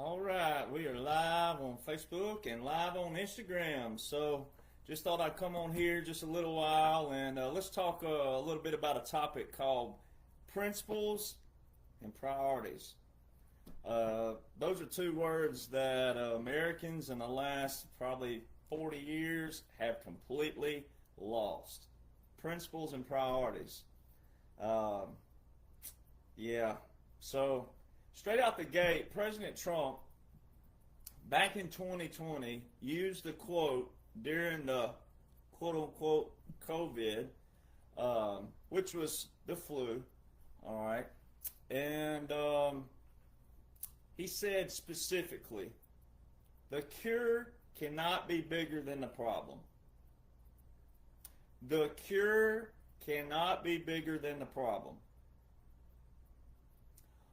All right, we are live on Facebook and live on Instagram. So just thought I'd come on here just a little while and let's talk a little bit about a topic called principles and priorities. Those are two words that Americans in the last probably 40 years have completely lost. Principles and priorities. So straight out the gate, President Trump, back in 2020, used the quote during the quote-unquote COVID, which was the flu, all right? And he said specifically, the cure cannot be bigger than the problem. The cure cannot be bigger than the problem.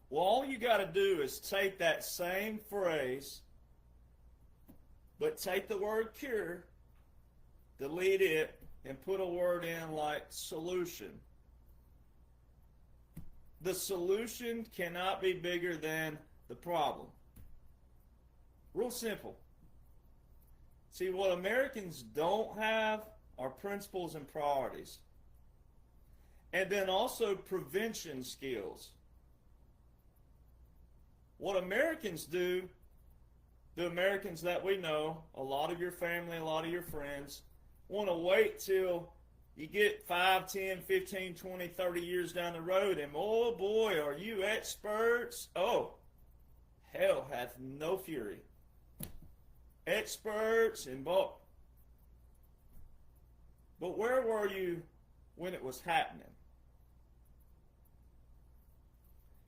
Well, all you got to do is take that same phrase, but take the word cure, delete it, and put a word in like solution. The solution cannot be bigger than the problem. Real simple. See, what Americans don't have are principles and priorities. And then also prevention skills. What Americans do, the Americans that we know, a lot of your family, a lot of your friends, want to wait till you get 5, 10, 15, 20, 30 years down the road, and oh boy, are you experts? Oh, hell hath no fury. Experts and but where were you when it was happening?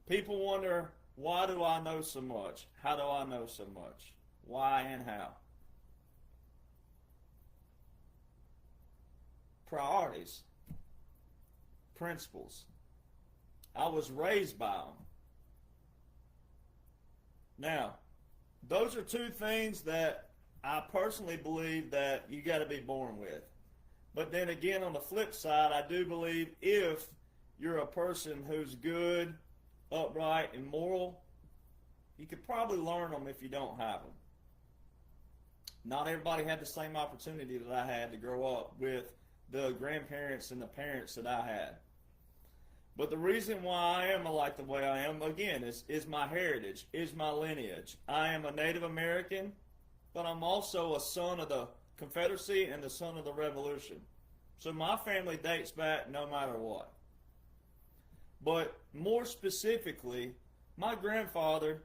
People wonder, why do I know so much? How do I know so much? Why and how? Priorities. Principles. I was raised by them. Now, those are two things that I personally believe that you got to be born with. But then again, on the flip side, I do believe if you're a person who's good, upright, and moral, you could probably learn them if you don't have them. Not everybody had the same opportunity that I had to grow up with the grandparents and the parents that I had. But the reason why I am like the way I am, again, is my heritage, is my lineage. I am a Native American, but I'm also a son of the Confederacy and the son of the Revolution. So my family dates back no matter what. But more specifically, my grandfather,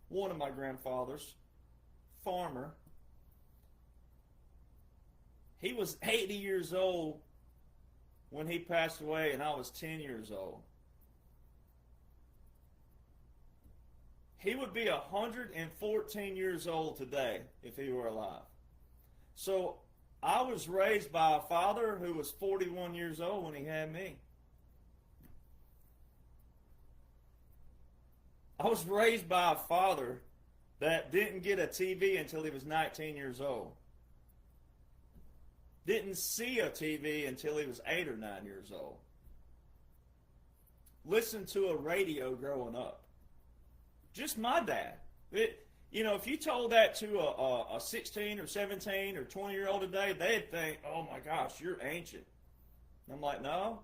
one of my grandfathers, farmer, he was 80 years old when he passed away, and I was 10 years old. He would be 114 years old today if he were alive. So I was raised by a father who was 41 years old when he had me. I was raised by a father that didn't get a TV until he was 19 years old. Didn't see a TV until he was 8 or 9 years old. Listened to a radio growing up. Just my dad. If you told that to a 16 or 17 or 20-year-old today, they'd think, oh my gosh, you're ancient. And I'm like, no,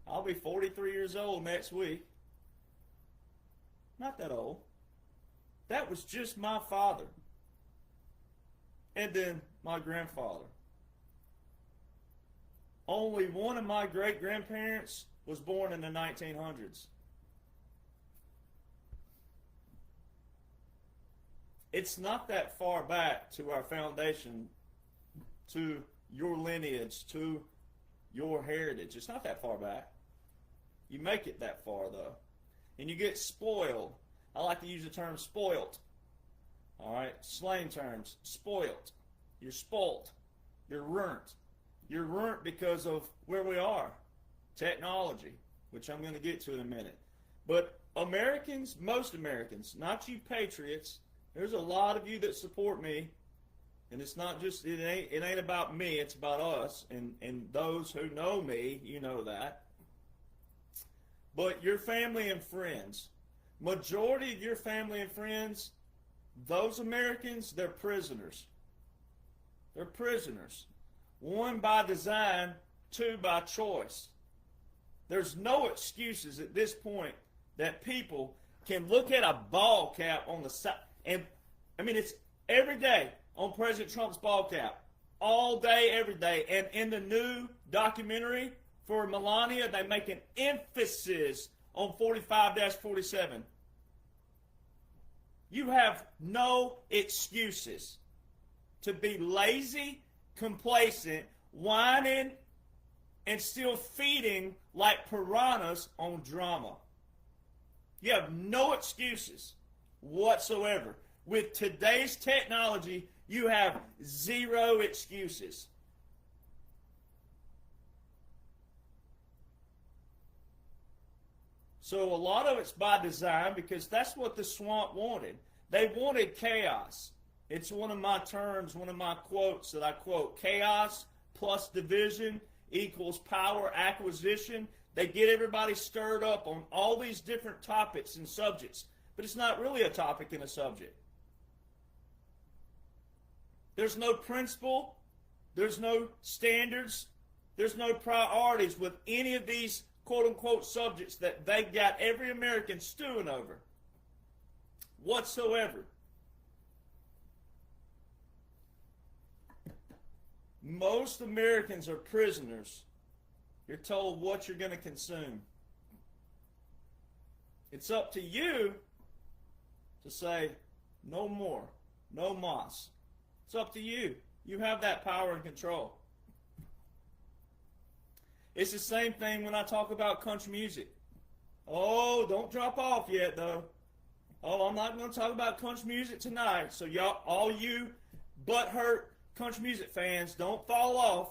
I'll be 43 years old next week. Not that old. That was just my father. And then my grandfather. Only one of my great-grandparents was born in the 1900s. It's not that far back to our foundation, to your lineage, to your heritage. It's not that far back. You make it that far, though. And you get spoiled. I like to use the term spoilt. All right, slang terms. Spoilt. You're spoilt. You're ruined. You're ruined because of where we are. Technology, which I'm going to get to in a minute. But Americans, most Americans, not you patriots, there's a lot of you that support me. And it's not just, it ain't about me, it's about us. And those who know me, you know that. But your family and friends, majority of your family and friends, those Americans, they're prisoners. They're prisoners. One, by design. Two, by choice. There's no excuses at this point that people can look at a ball cap on the side. And, I mean, it's every day on President Trump's ball cap. All day, every day. And in the new documentary for Melania, they make an emphasis on 45-47. You have no excuses to be lazy, complacent, whining, and still feeding like piranhas on drama. You have no excuses whatsoever. With today's technology, you have zero excuses. So a lot of it's by design because that's what the swamp wanted. They wanted chaos. It's one of my terms, one of my quotes that I quote. Chaos plus division equals power acquisition. They get everybody stirred up on all these different topics and subjects, but it's not really a topic and a subject. There's no principle, there's no standards, there's no priorities with any of these quote-unquote subjects that they got every American stewing over whatsoever. Most Americans are prisoners. You're told what you're going to consume. It's up to you to say, no more, no mas. It's up to you. You have that power and control. It's the same thing when I talk about country music. Oh, don't drop off yet, though. Oh, I'm not going to talk about country music tonight. So y'all, all you butthurt country music fans, don't fall off.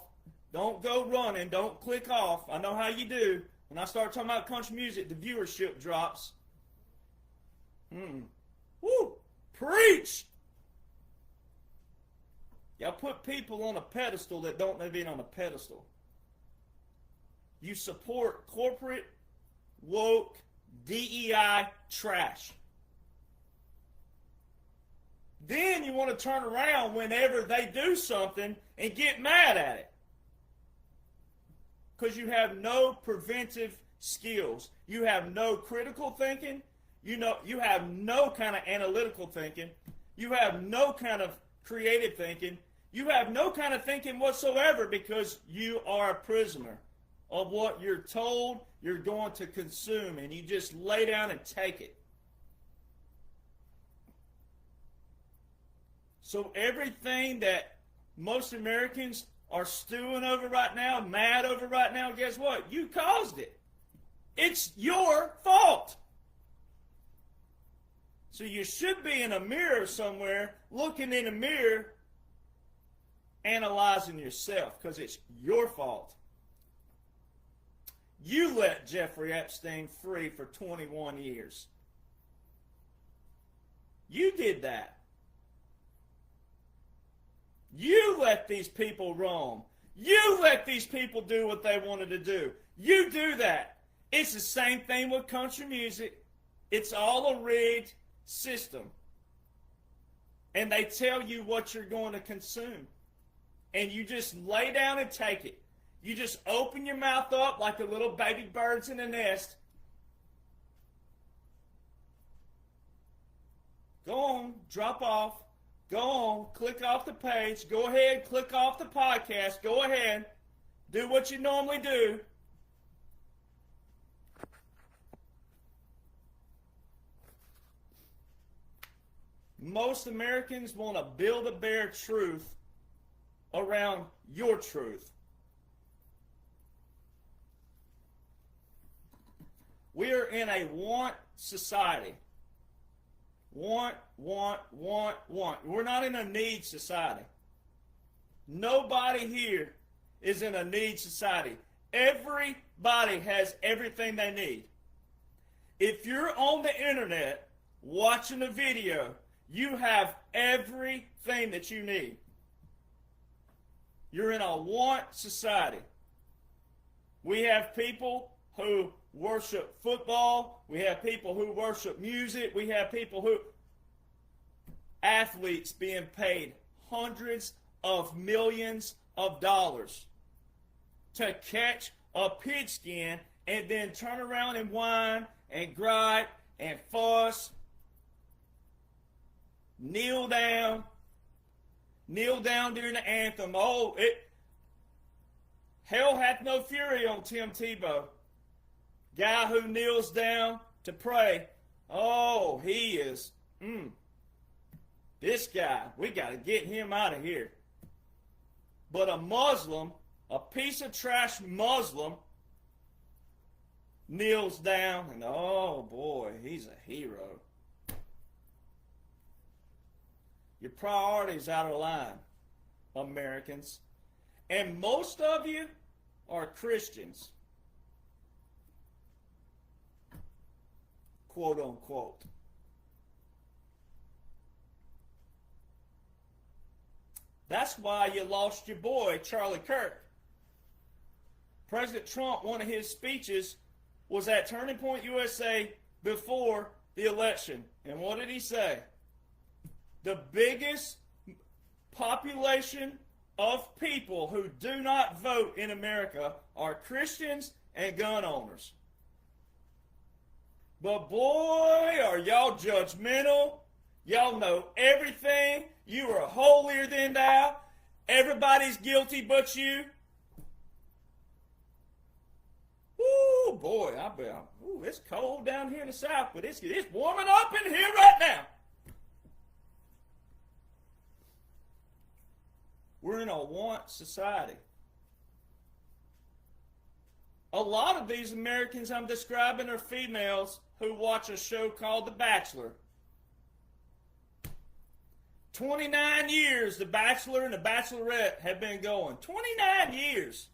Don't go running. Don't click off. I know how you do. When I start talking about country music, the viewership drops. Woo! Preach! Y'all put people on a pedestal that don't need to be on a pedestal. You support corporate, woke, DEI trash. Then you want to turn around whenever they do something and get mad at it. Because you have no preventive skills. You have no critical thinking. You have no kind of analytical thinking. You have no kind of creative thinking. You have no kind of thinking whatsoever because you are a prisoner of what you're told you're going to consume, and you just lay down and take it. So everything that most Americans are stewing over right now, mad over right now, guess what? You caused it. It's your fault. So you should be in a mirror somewhere, looking in a mirror, analyzing yourself, because it's your fault. You let Jeffrey Epstein free for 21 years. You did that. You let these people roam. You let these people do what they wanted to do. You do that. It's the same thing with country music. It's all a rigged system. And they tell you what you're going to consume. And you just lay down and take it. You just open your mouth up like the little baby birds in a nest. Go on, drop off. Go on, click off the page. Go ahead, click off the podcast. Go ahead. Do what you normally do. Most Americans want to build a bare truth around your truth. We are in a want society. Want. We're not in a need society. Nobody here is in a need society. Everybody has everything they need. If you're on the internet watching a video, you have everything that you need. You're in a want society. We have people who worship football. We have people who worship music. We have people who, athletes being paid hundreds of millions of dollars to catch a pigskin and then turn around and whine and gripe and fuss, kneel down during the anthem. Hell hath no fury on Tim Tebow. Guy who kneels down to pray. Oh, he is, this guy, we got to get him out of here. But a Muslim, a piece of trash Muslim, kneels down and, oh boy, he's a hero. Your priorities out of line, Americans. And most of you are Christians. Quote unquote. That's why you lost your boy, Charlie Kirk. President Trump, one of his speeches was at Turning Point USA before the election. And what did he say? The biggest population of people who do not vote in America are Christians and gun owners. But boy, are y'all judgmental. Y'all know everything. You are holier than thou. Everybody's guilty but you. Ooh, boy, it's cold down here in the South, but it's warming up in here right now. We're in a want society. A lot of these Americans I'm describing are females who watch a show called The Bachelor. 29 years The Bachelor and The Bachelorette have been going. 29 years.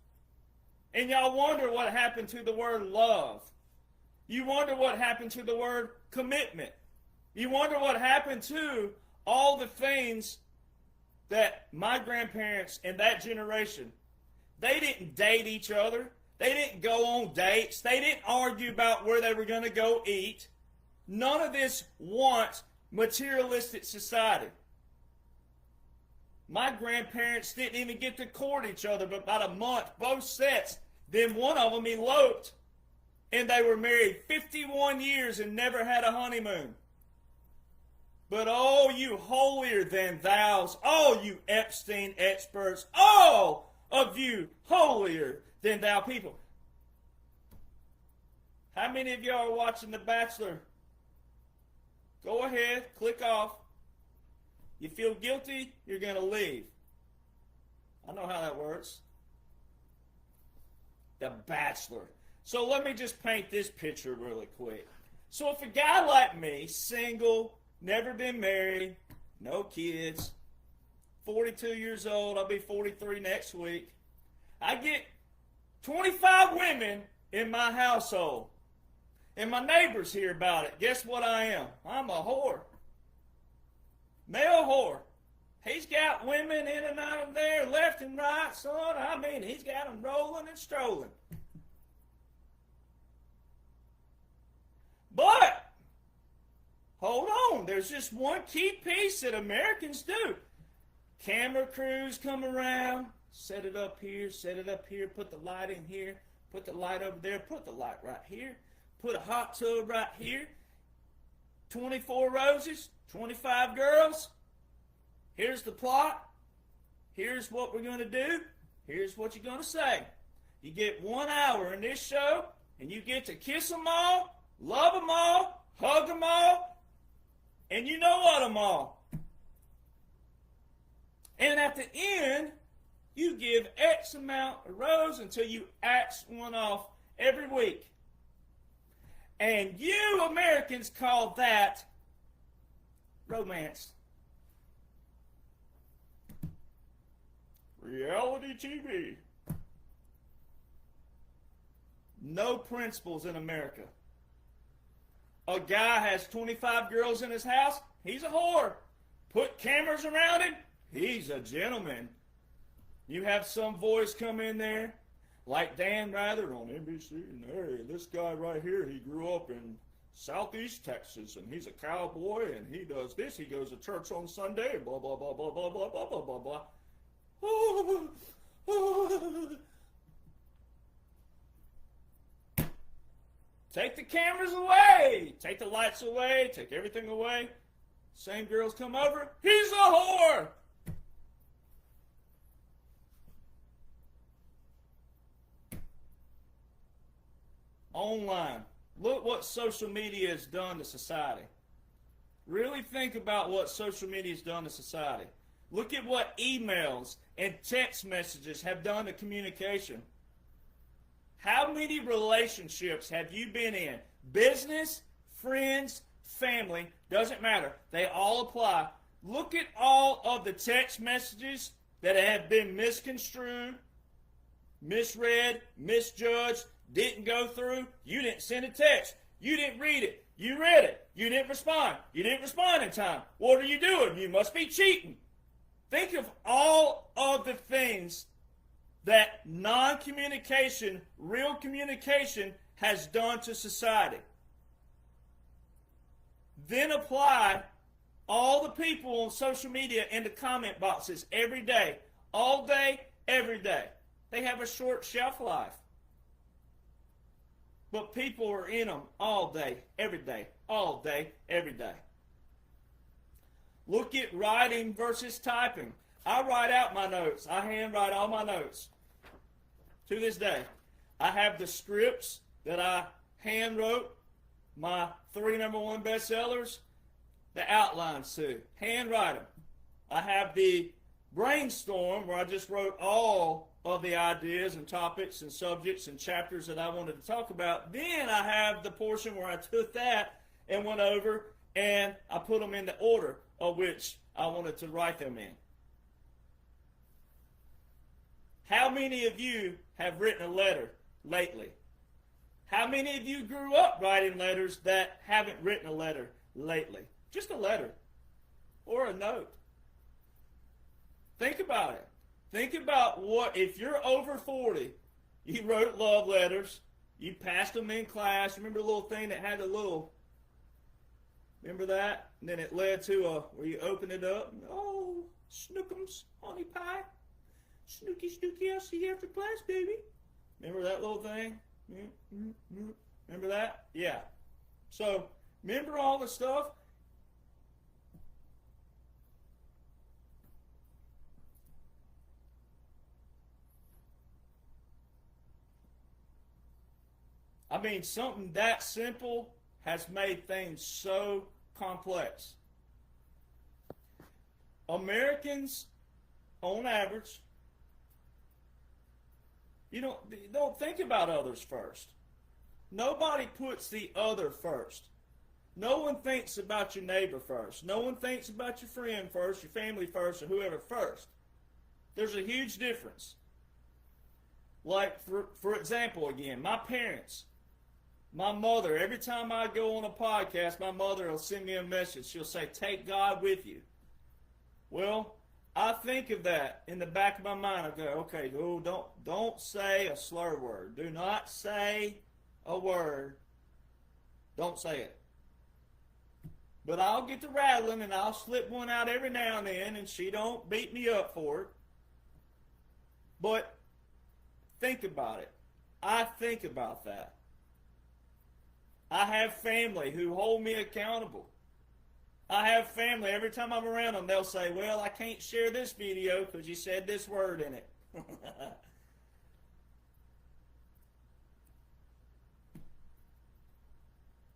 And y'all wonder what happened to the word love. You wonder what happened to the word commitment. You wonder what happened to all the things that my grandparents and that generation, they didn't date each other. They didn't go on dates. They didn't argue about where they were going to go eat. None of this wants materialistic society. My grandparents didn't even get to court each other but about a month, both sets. Then one of them eloped, and they were married 51 years and never had a honeymoon. But oh, you holier than thous, all you Epstein experts, all of you holier than thou people. How many of y'all are watching The Bachelor? Go ahead, click off. You feel guilty, you're going to leave. I know how that works. The Bachelor. So let me just paint this picture really quick. So if a guy like me, single, never been married, no kids, 42 years old, I'll be 43 next week. I get 25 women in my household. And my neighbors hear about it. Guess what I am? I'm a whore. Male whore. He's got women in and out of there, left and right, son. I mean, he's got them rolling and strolling. But, hold on, there's just one key piece that Americans do. Camera crews come around, set it up here, put the light in here, put the light over there, put the light right here, put a hot tub right here, 24 roses, 25 girls. Here's the plot. Here's what we're going to do. Here's what you're going to say. You get 1 hour in this show, and you get to kiss them all, love them all, hug them all, and you know what them all. And at the end, you give X amount of roses until you axe one off every week. And you Americans call that romance. Reality TV. No principles in America. A guy has 25 girls in his house, he's a whore. Put cameras around him, he's a gentleman. You have some voice come in there. Like Dan Rather on NBC, and hey, this guy right here, he grew up in Southeast Texas, and he's a cowboy, and he does this. He goes to church on Sunday, blah, blah, blah, blah, blah, blah, blah, blah, blah, blah. Take the cameras away. Take the lights away. Take everything away. Same girls come over. He's a whore. Online. Look what social media has done to society. Really think about what social media has done to society. Look at what emails and text messages have done to communication. How many relationships have you been in? Business, friends, family, doesn't matter. They all apply. Look at all of the text messages that have been misconstrued, misread, misjudged, didn't go through. You didn't send a text. You didn't read it. You read it. You didn't respond. You didn't respond in time. What are you doing? You must be cheating. Think of all of the things that non-communication, real communication, has done to society. Then apply all the people on social media in the comment boxes every day, all day, every day. They have a short shelf life. But people are in them all day, every day, all day, every day. Look at writing versus typing. I write out my notes. I handwrite all my notes. To this day, I have the scripts that I hand wrote, my 3 #1 bestsellers, the outlines too. Handwrite them. I have the brainstorm where I just wrote all of the ideas and topics and subjects and chapters that I wanted to talk about. Then I have the portion where I took that and went over and I put them in the order of which I wanted to write them in. How many of you have written a letter lately? How many of you grew up writing letters that haven't written a letter lately? Just a letter or a note. Think about it. Think about what, if you're over 40, you wrote love letters, you passed them in class. Remember the little thing that had a little, remember that? And then it led to where you open it up. And, oh, Snookums, honey pie. Snooky, Snooky, I'll see you after class, baby. Remember that little thing? Remember that? Yeah. So, remember all the stuff? I mean, something that simple has made things so complex. Americans, on average, you don't think about others first. Nobody puts the other first. No one thinks about your neighbor first. No one thinks about your friend first, your family first, or whoever first. There's a huge difference. Like, for example, again, my parents, my mother, every time I go on a podcast, my mother will send me a message. She'll say, take God with you. Well, I think of that in the back of my mind. I go, okay, don't say a slur word. Do not say a word. Don't say it. But I'll get to rattling and I'll slip one out every now and then, and she don't beat me up for it. But think about it. I think about that. I have family who hold me accountable. I have family, every time I'm around them, they'll say, well, I can't share this video because you said this word in it.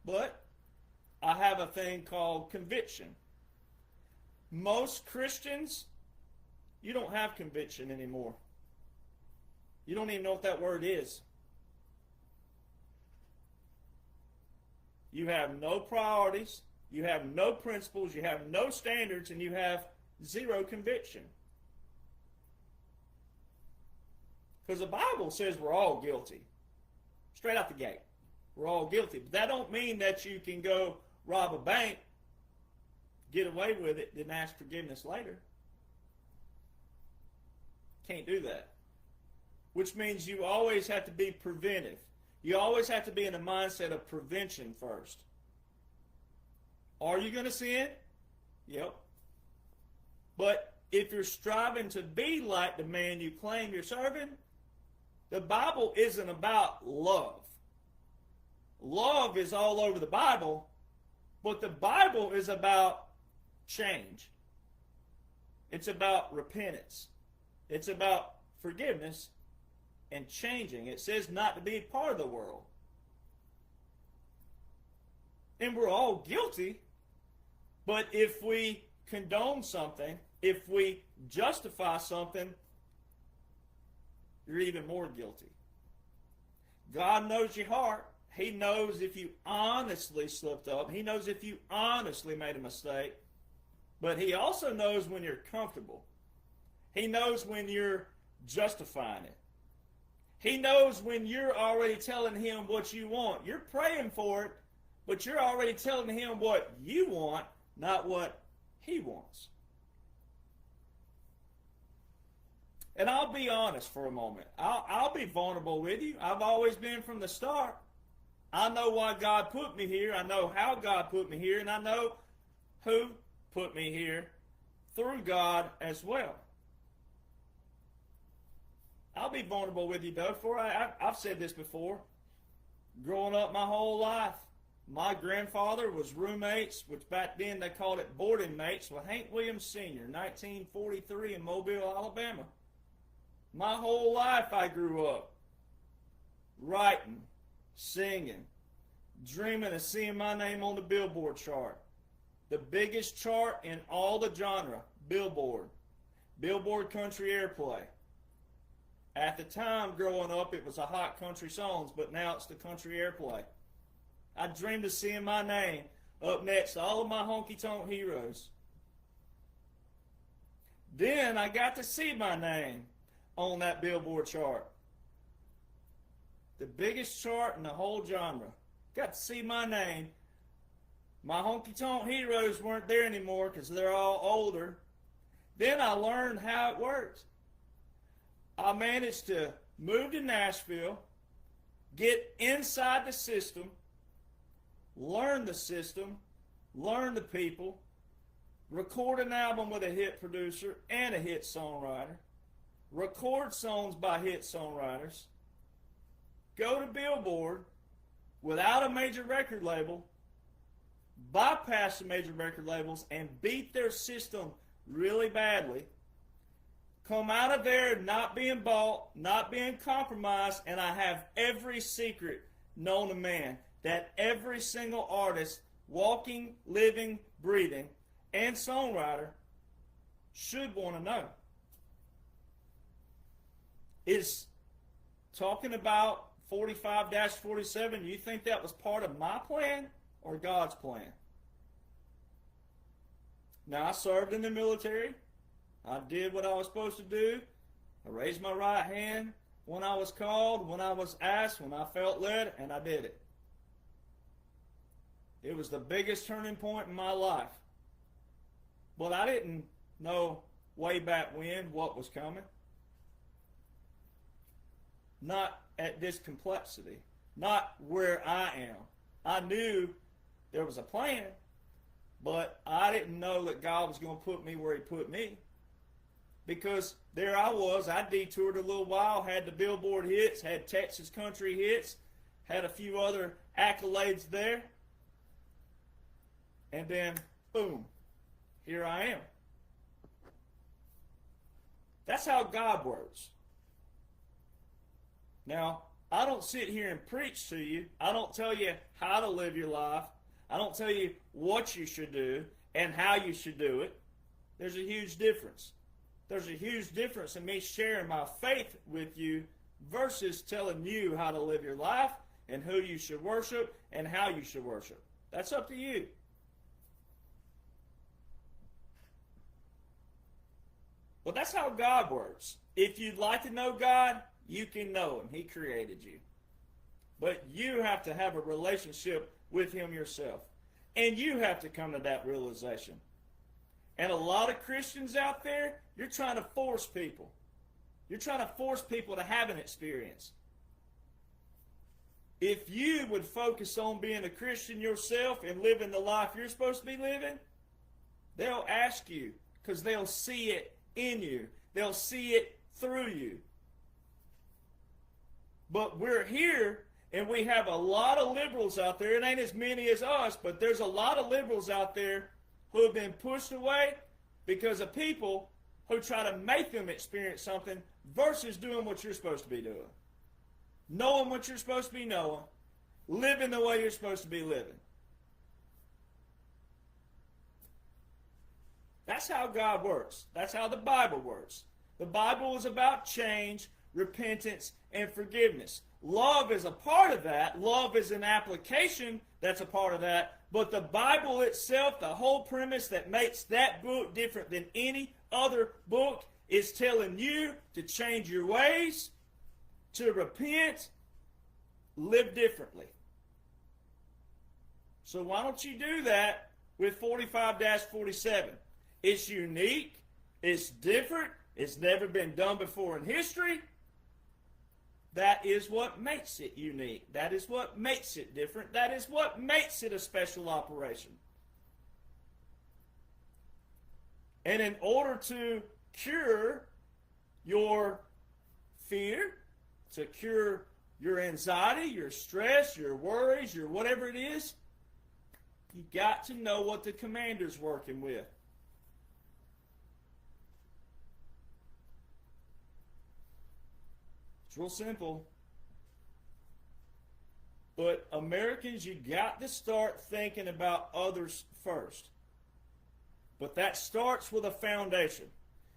But I have a thing called conviction. Most Christians, you don't have conviction anymore. You don't even know what that word is. You have no priorities. You have no principles, you have no standards, and you have zero conviction. Because the Bible says we're all guilty. Straight out the gate. We're all guilty. But that don't mean that you can go rob a bank, get away with it, then ask forgiveness later. Can't do that. which means you always have to be preventive. You always have to be in a mindset of prevention first. Are you going to sin? Yep. But if you're striving to be like the man you claim you're serving, the Bible isn't about love. Love is all over the Bible, but the Bible is about change. It's about repentance. It's about forgiveness and changing. It says not to be part of the world. And we're all guilty, but if we condone something, if we justify something, you're even more guilty. God knows your heart. He knows if you honestly slipped up. He knows if you honestly made a mistake. But he also knows when you're comfortable. He knows when you're justifying it. He knows when you're already telling him what you want. You're praying for it, but you're already telling him what you want, not what he wants. And I'll be honest for a moment. I'll be vulnerable with you. I've always been from the start. I know why God put me here. I know how God put me here. And I know who put me here through God as well. I'll be vulnerable with you, though. I've said this before. Growing up my whole life, my grandfather was roommates, which back then they called it boarding mates, with Hank Williams Sr., 1943 in Mobile, Alabama. My whole life I grew up writing, singing, dreaming of seeing my name on the Billboard chart. The biggest chart in all the genre, Billboard. Billboard Country Airplay. At the time, growing up, it was a hot country songs, but now it's the Country Airplay. I dreamed of seeing my name up next to all of my honky-tonk heroes. Then I got to see my name on that Billboard chart. The biggest chart in the whole genre. Got to see my name. My honky-tonk heroes weren't there anymore because they're all older. Then I learned how it works. I managed to move to Nashville, get inside the system, learn the people, record an album with a hit producer and a hit songwriter, record songs by hit songwriters, go to Billboard without a major record label, bypass the major record labels and beat their system really badly, come out of there not being bought, not being compromised, and I have every secret known to man that every single artist, walking, living, breathing, and songwriter should want to know. Is talking about 45-47, you think that was part of my plan or God's plan? Now, I served in the military. I did what I was supposed to do. I raised my right hand when I was called, when I was asked, when I felt led, and I did it. It was the biggest turning point in my life. But I didn't know way back when what was coming. Not at this complexity. Not where I am. I knew there was a plan, but I didn't know that God was going to put me where he put me. Because there I was, I detoured a little while, had the Billboard hits, had Texas country hits, had a few other accolades there. And then, boom, here I am. That's how God works. Now, I don't sit here and preach to you. I don't tell you how to live your life. I don't tell you what you should do and how you should do it. There's a huge difference. There's a huge difference in me sharing my faith with you versus telling you how to live your life and who you should worship and how you should worship. That's up to you. Well, that's how God works. If you'd like to know God, you can know him. He created you. But you have to have a relationship with him yourself. And you have to come to that realization. And a lot of Christians out there, you're trying to force people. You're trying to force people to have an experience. If you would focus on being a Christian yourself and living the life you're supposed to be living, they'll ask you because they'll see it in you. They'll see it through you. But we're here and we have a lot of liberals out there. It ain't as many as us, but there's a lot of liberals out there who have been pushed away because of people who try to make them experience something versus doing what you're supposed to be doing. Knowing what you're supposed to be knowing. Living the way you're supposed to be living. That's how God works. That's how the Bible works. The Bible is about change, repentance, and forgiveness. Love is a part of that. Love is an application that's a part of that. But the Bible itself, the whole premise that makes that book different than any other book, is telling you to change your ways, to repent, live differently. So why don't you do that with 45-47? It's unique, it's different, it's never been done before in history. That is what makes it unique. That is what makes it different. That is what makes it a special operation. And in order to cure your fear, to cure your anxiety, your stress, your worries, your whatever it is, you got to know what the commander's working with. It's real simple. But Americans, you got to start thinking about others first. But that starts with a foundation.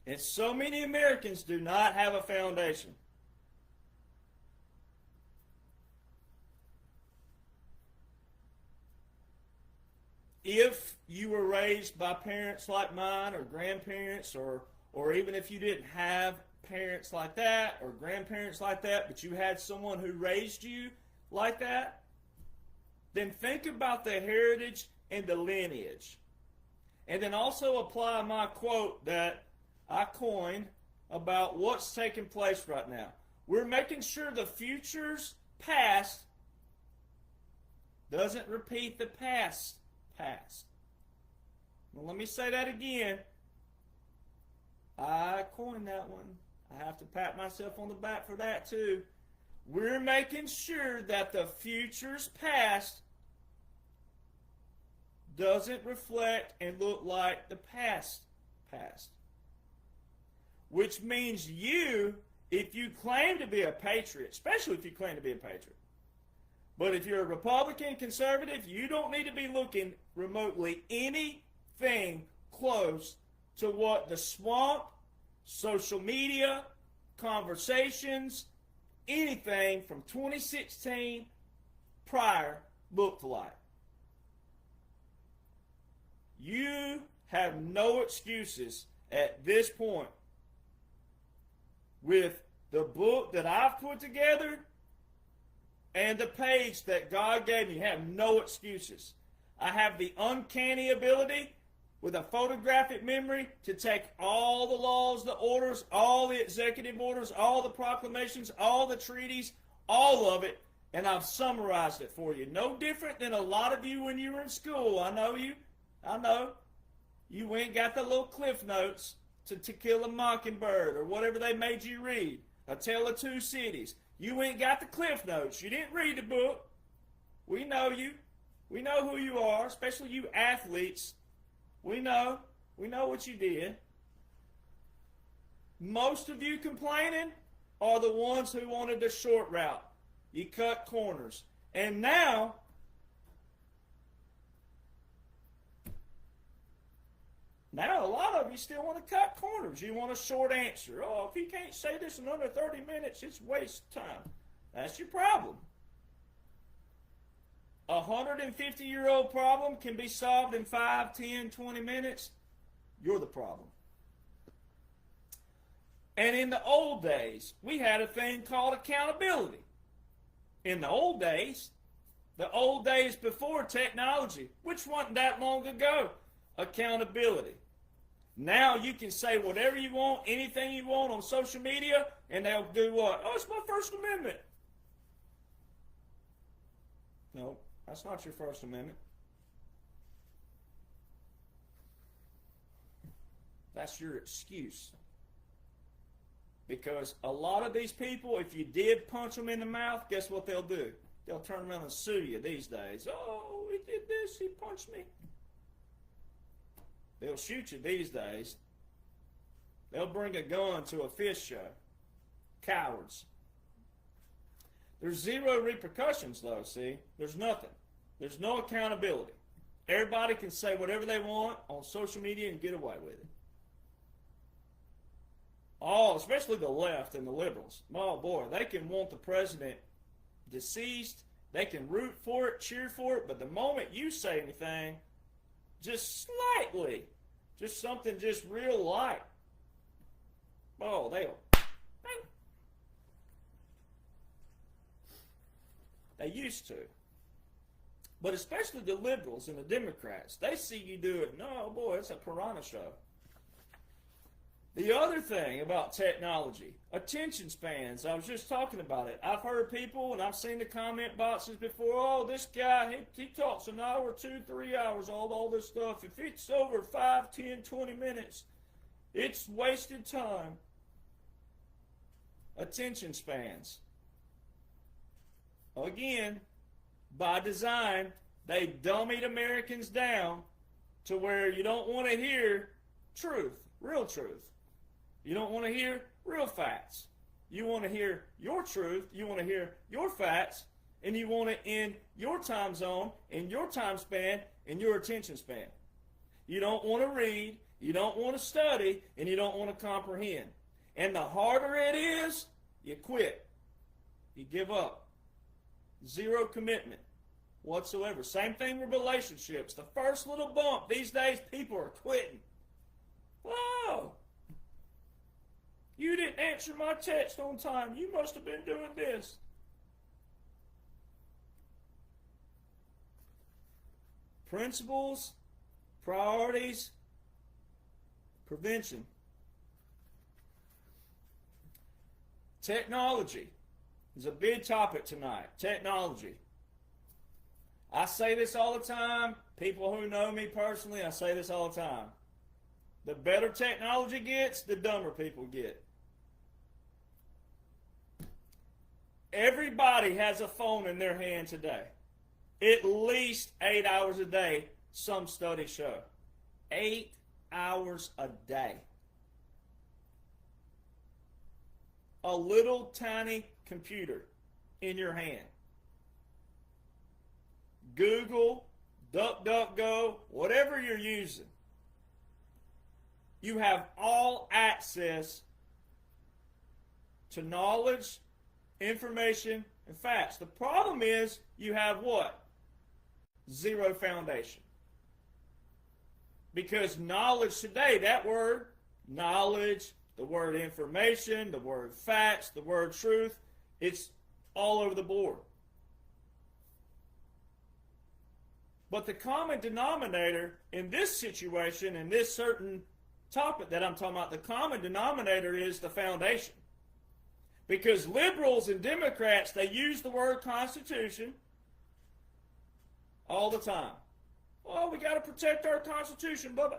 And so many Americans do not have a foundation. If you were raised by parents like mine or grandparents, or even if you didn't have parents like that or grandparents like that, but you had someone who raised you like that, then think about the heritage and the lineage. And then also apply my quote that I coined about what's taking place right now. We're making sure the future's past doesn't repeat the past. Well, let me say that again. I coined that one. I have to pat myself on the back for that too. We're making sure that the future's past doesn't reflect and look like the past. Which means you, if you claim to be a patriot, especially if you claim to be a patriot, but if you're a Republican, conservative, you don't need to be looking remotely anything close to what the swamp, social media, conversations, anything from 2016 prior looked like. You have no excuses at this point with the book that I've put together and the page that God gave me. You have no excuses. I have the uncanny ability with a photographic memory to take all the laws, the orders, all the executive orders, all the proclamations, all the treaties, all of it, and I've summarized it for you. No different than a lot of you when you were in school. I know you. I know. You went and got the little cliff notes to Kill a Mockingbird or whatever they made you read. A Tale of Two Cities. You went and got the cliff notes. You didn't read the book. We know you. We know who you are, especially you athletes. We know what you did. Most of you complaining are the ones who wanted the short route. You cut corners. And now, a lot of you still want to cut corners. You want a short answer. Oh, if you can't say this in under 30 minutes, it's waste time. That's your problem. A 150-year-old problem can be solved in 5, 10, 20 minutes. You're the problem. And in the old days, we had a thing called accountability. In the old days before technology, which wasn't that long ago, accountability. Now you can say whatever you want, anything you want on social media, and they'll do what? Oh, it's my First Amendment. No, that's not your First Amendment. That's your excuse. Because a lot of these people, if you did punch them in the mouth, guess what they'll do? They'll turn around and sue you these days. Oh, he did this, he punched me. They'll shoot you these days. They'll bring a gun to a fish show. Cowards. There's zero repercussions, though, see? There's nothing. There's no accountability. Everybody can say whatever they want on social media and get away with it. Oh, especially the left and the liberals. Oh, boy, they can want the president deceased. They can root for it, cheer for it, but the moment you say anything, just slightly, just something just real light, oh, they'll, they used to. But especially the liberals and the Democrats, they see you do it, no, boy, it's a piranha show. The other thing about technology, attention spans, I was just talking about it. I've heard people, and I've seen the comment boxes before, oh, this guy, he talks an hour, 2, 3 hours, all this stuff. If it's over 5, 10, 20 minutes, it's wasted time. Attention spans. Again, by design, they dummied Americans down to where you don't want to hear truth, real truth. You don't want to hear real facts. You want to hear your truth. You want to hear your facts. And you want it in your time zone, in your time span, in your attention span. You don't want to read. You don't want to study. And you don't want to comprehend. And the harder it is, you quit. You give up. Zero commitment whatsoever. Same thing with relationships. The first little bump, these days people are quitting. Whoa! You didn't answer my text on time. You must have been doing this. Principles, priorities, prevention. Technology is a big topic tonight. Technology. I say this all the time. People who know me personally, I say this all the time. The better technology gets, the dumber people get. Everybody has a phone in their hand today. At least 8 hours a day, some studies show. 8 hours a day. A little tiny computer in your hand. Google, DuckDuckGo, whatever you're using. You have all access to knowledge, information, and facts. The problem is you have what? Zero foundation. Because knowledge today, that word, knowledge, the word information, the word facts, the word truth, it's all over the board. But the common denominator in this situation, in this certain topic that I'm talking about, the common denominator is the foundation. Because liberals and Democrats, they use the word Constitution all the time. Oh, we got to protect our Constitution, blah, blah.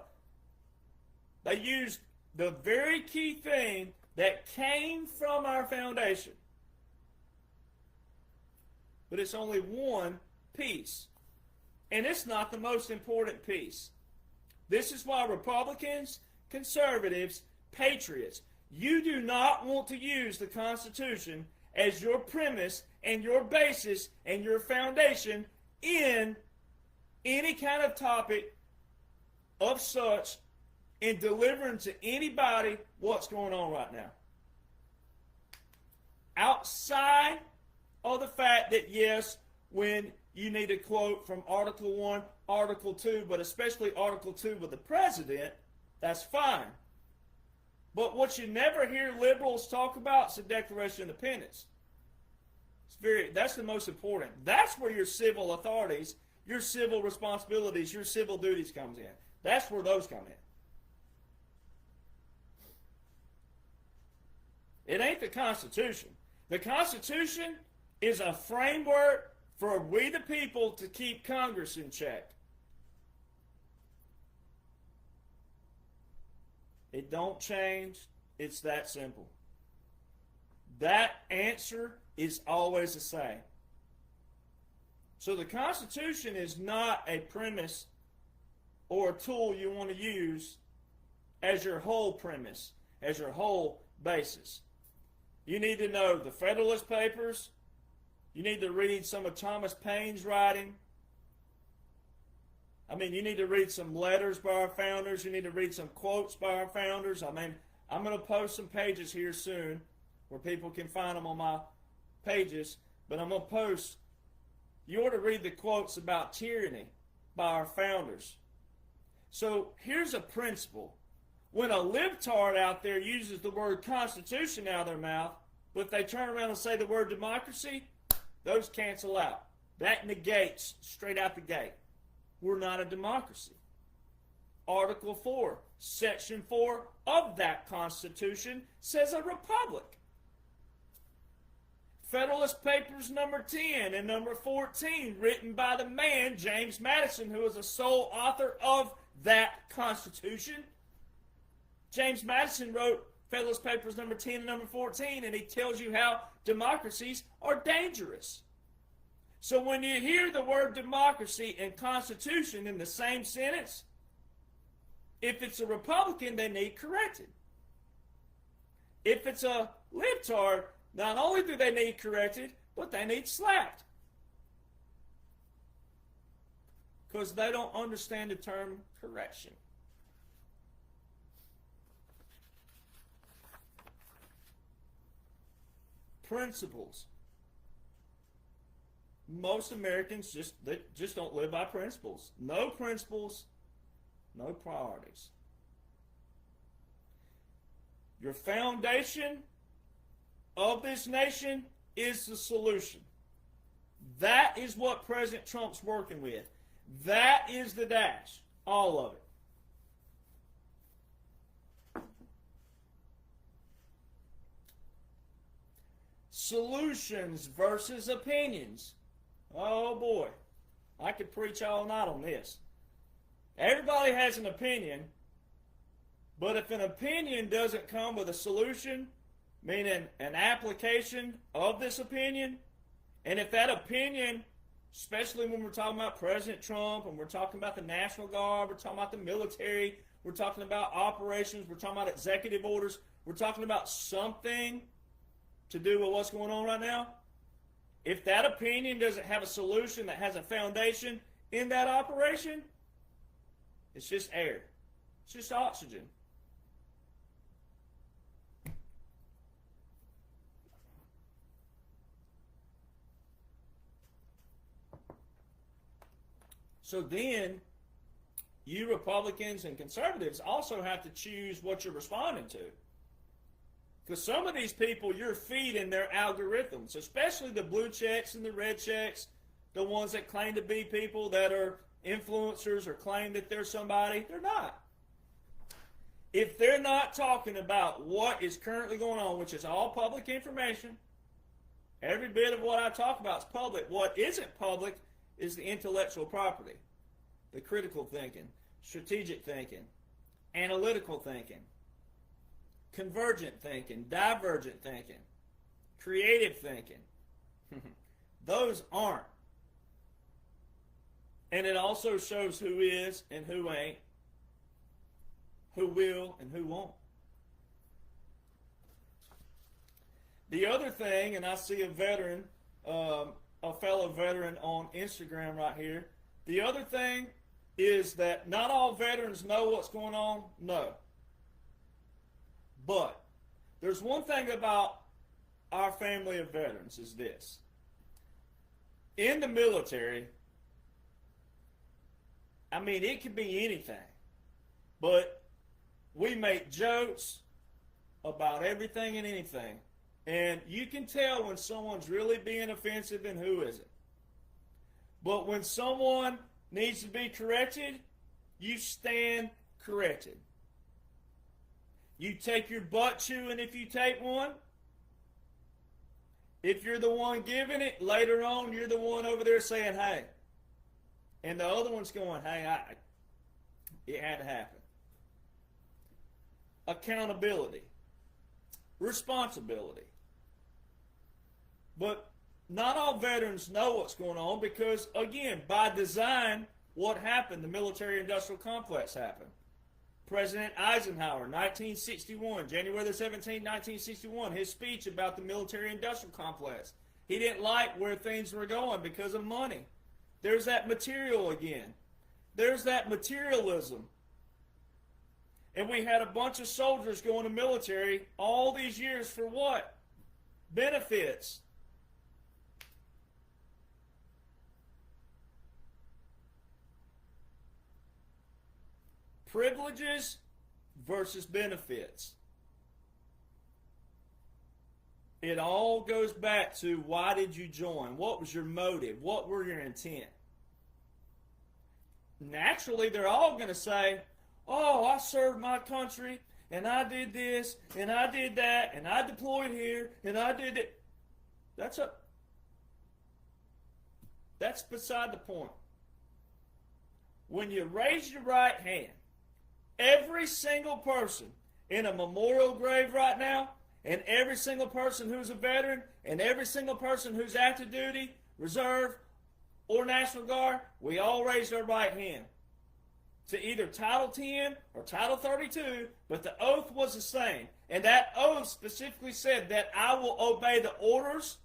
They use the very key thing that came from our foundation. But it's only one piece. And it's not the most important piece. This is why Republicans, conservatives, patriots, you do not want to use the Constitution as your premise and your basis and your foundation in any kind of topic of such in delivering to anybody what's going on right now. Outside of the fact that, yes, when you need a quote from Article 1, Article 2, but especially Article 2 with the president, that's fine. But what you never hear liberals talk about is the Declaration of Independence. That's the most important. That's where your civil authorities, your civil responsibilities, your civil duties comes in. That's where those come in. It ain't the Constitution. The Constitution is a framework for we the people to keep Congress in check. It don't change. It's that simple. That answer is always the same. So the Constitution is not a premise or a tool you want to use as your whole premise, as your whole basis. You need to know the Federalist Papers. You need to read some of Thomas Paine's writing. I mean, you need to read some letters by our founders. You need to read some quotes by our founders. I mean, I'm going to post some pages here soon where people can find them on my pages. But I'm going to post, you ought to read the quotes about tyranny by our founders. So here's a principle. When a libtard out there uses the word Constitution out of their mouth, but they turn around and say the word democracy, those cancel out. That negates straight out the gate. We're not a democracy. Article 4, Section 4 of that Constitution says a republic. Federalist Papers number 10 and number 14, written by the man, James Madison, who is the sole author of that Constitution. James Madison wrote Federalist Papers number 10 and number 14, and he tells you how democracies are dangerous. So when you hear the word democracy and Constitution in the same sentence, if it's a Republican, they need corrected. If it's a libtard, not only do they need corrected, but they need slapped. Because they don't understand the term correction. Principles. Most Americans just don't live by principles. No principles, no priorities. Your foundation of this nation is the solution. That is what President Trump's working with. That is the dash. All of it. Solutions versus opinions. Oh boy, I could preach all night on this. Everybody has an opinion, but if an opinion doesn't come with a solution, meaning an application of this opinion, and if that opinion, especially when we're talking about President Trump, and we're talking about the National Guard, we're talking about the military, we're talking about operations, we're talking about executive orders, we're talking about something to do with what's going on right now, if that opinion doesn't have a solution that has a foundation in that operation, it's just air. It's just oxygen. So then, you Republicans and conservatives also have to choose what you're responding to. Because some of these people, you're feeding their algorithms, especially the blue checks and the red checks, the ones that claim to be people that are influencers or claim that they're somebody. They're not. If they're not talking about what is currently going on, which is all public information, every bit of what I talk about is public. What isn't public is the intellectual property, the critical thinking, strategic thinking, analytical thinking, convergent thinking, divergent thinking, creative thinking. Those aren't. And it also shows who is and who ain't, who will and who won't. The other thing, and I see a veteran, a fellow veteran on Instagram right here. The other thing is that not all veterans know what's going on. No. But there's one thing about our family of veterans is this. In the military, I mean, it could be anything. But we make jokes about everything and anything. And you can tell when someone's really being offensive and who isn't. But when someone needs to be corrected, you stand corrected. You take your butt chewing if you take one, If you're the one giving it, later on you're the one over there saying, hey. And the other one's going, hey, it had to happen. Accountability. Responsibility. But not all veterans know what's going on because, again, by design, what happened? The military-industrial complex happened. President Eisenhower, 1961, January the 17th, 1961, his speech about the military-industrial complex. He didn't like where things were going because of money. There's that material again. There's that materialism. And we had a bunch of soldiers going to military all these years for what? Benefits. Privileges versus benefits. It all goes back to why did you join? What was your motive? What were your intent? Naturally, they're all going to say, oh, I served my country, and I did this, and I did that, and I deployed here, and I did it. That's beside the point. When you raise your right hand, every single person in a memorial grave right now, and every single person who's a veteran, and every single person who's active duty, reserve, or National Guard, we all raised our right hand to either Title 10 or Title 32, but the oath was the same. And that oath specifically said that I will obey the orders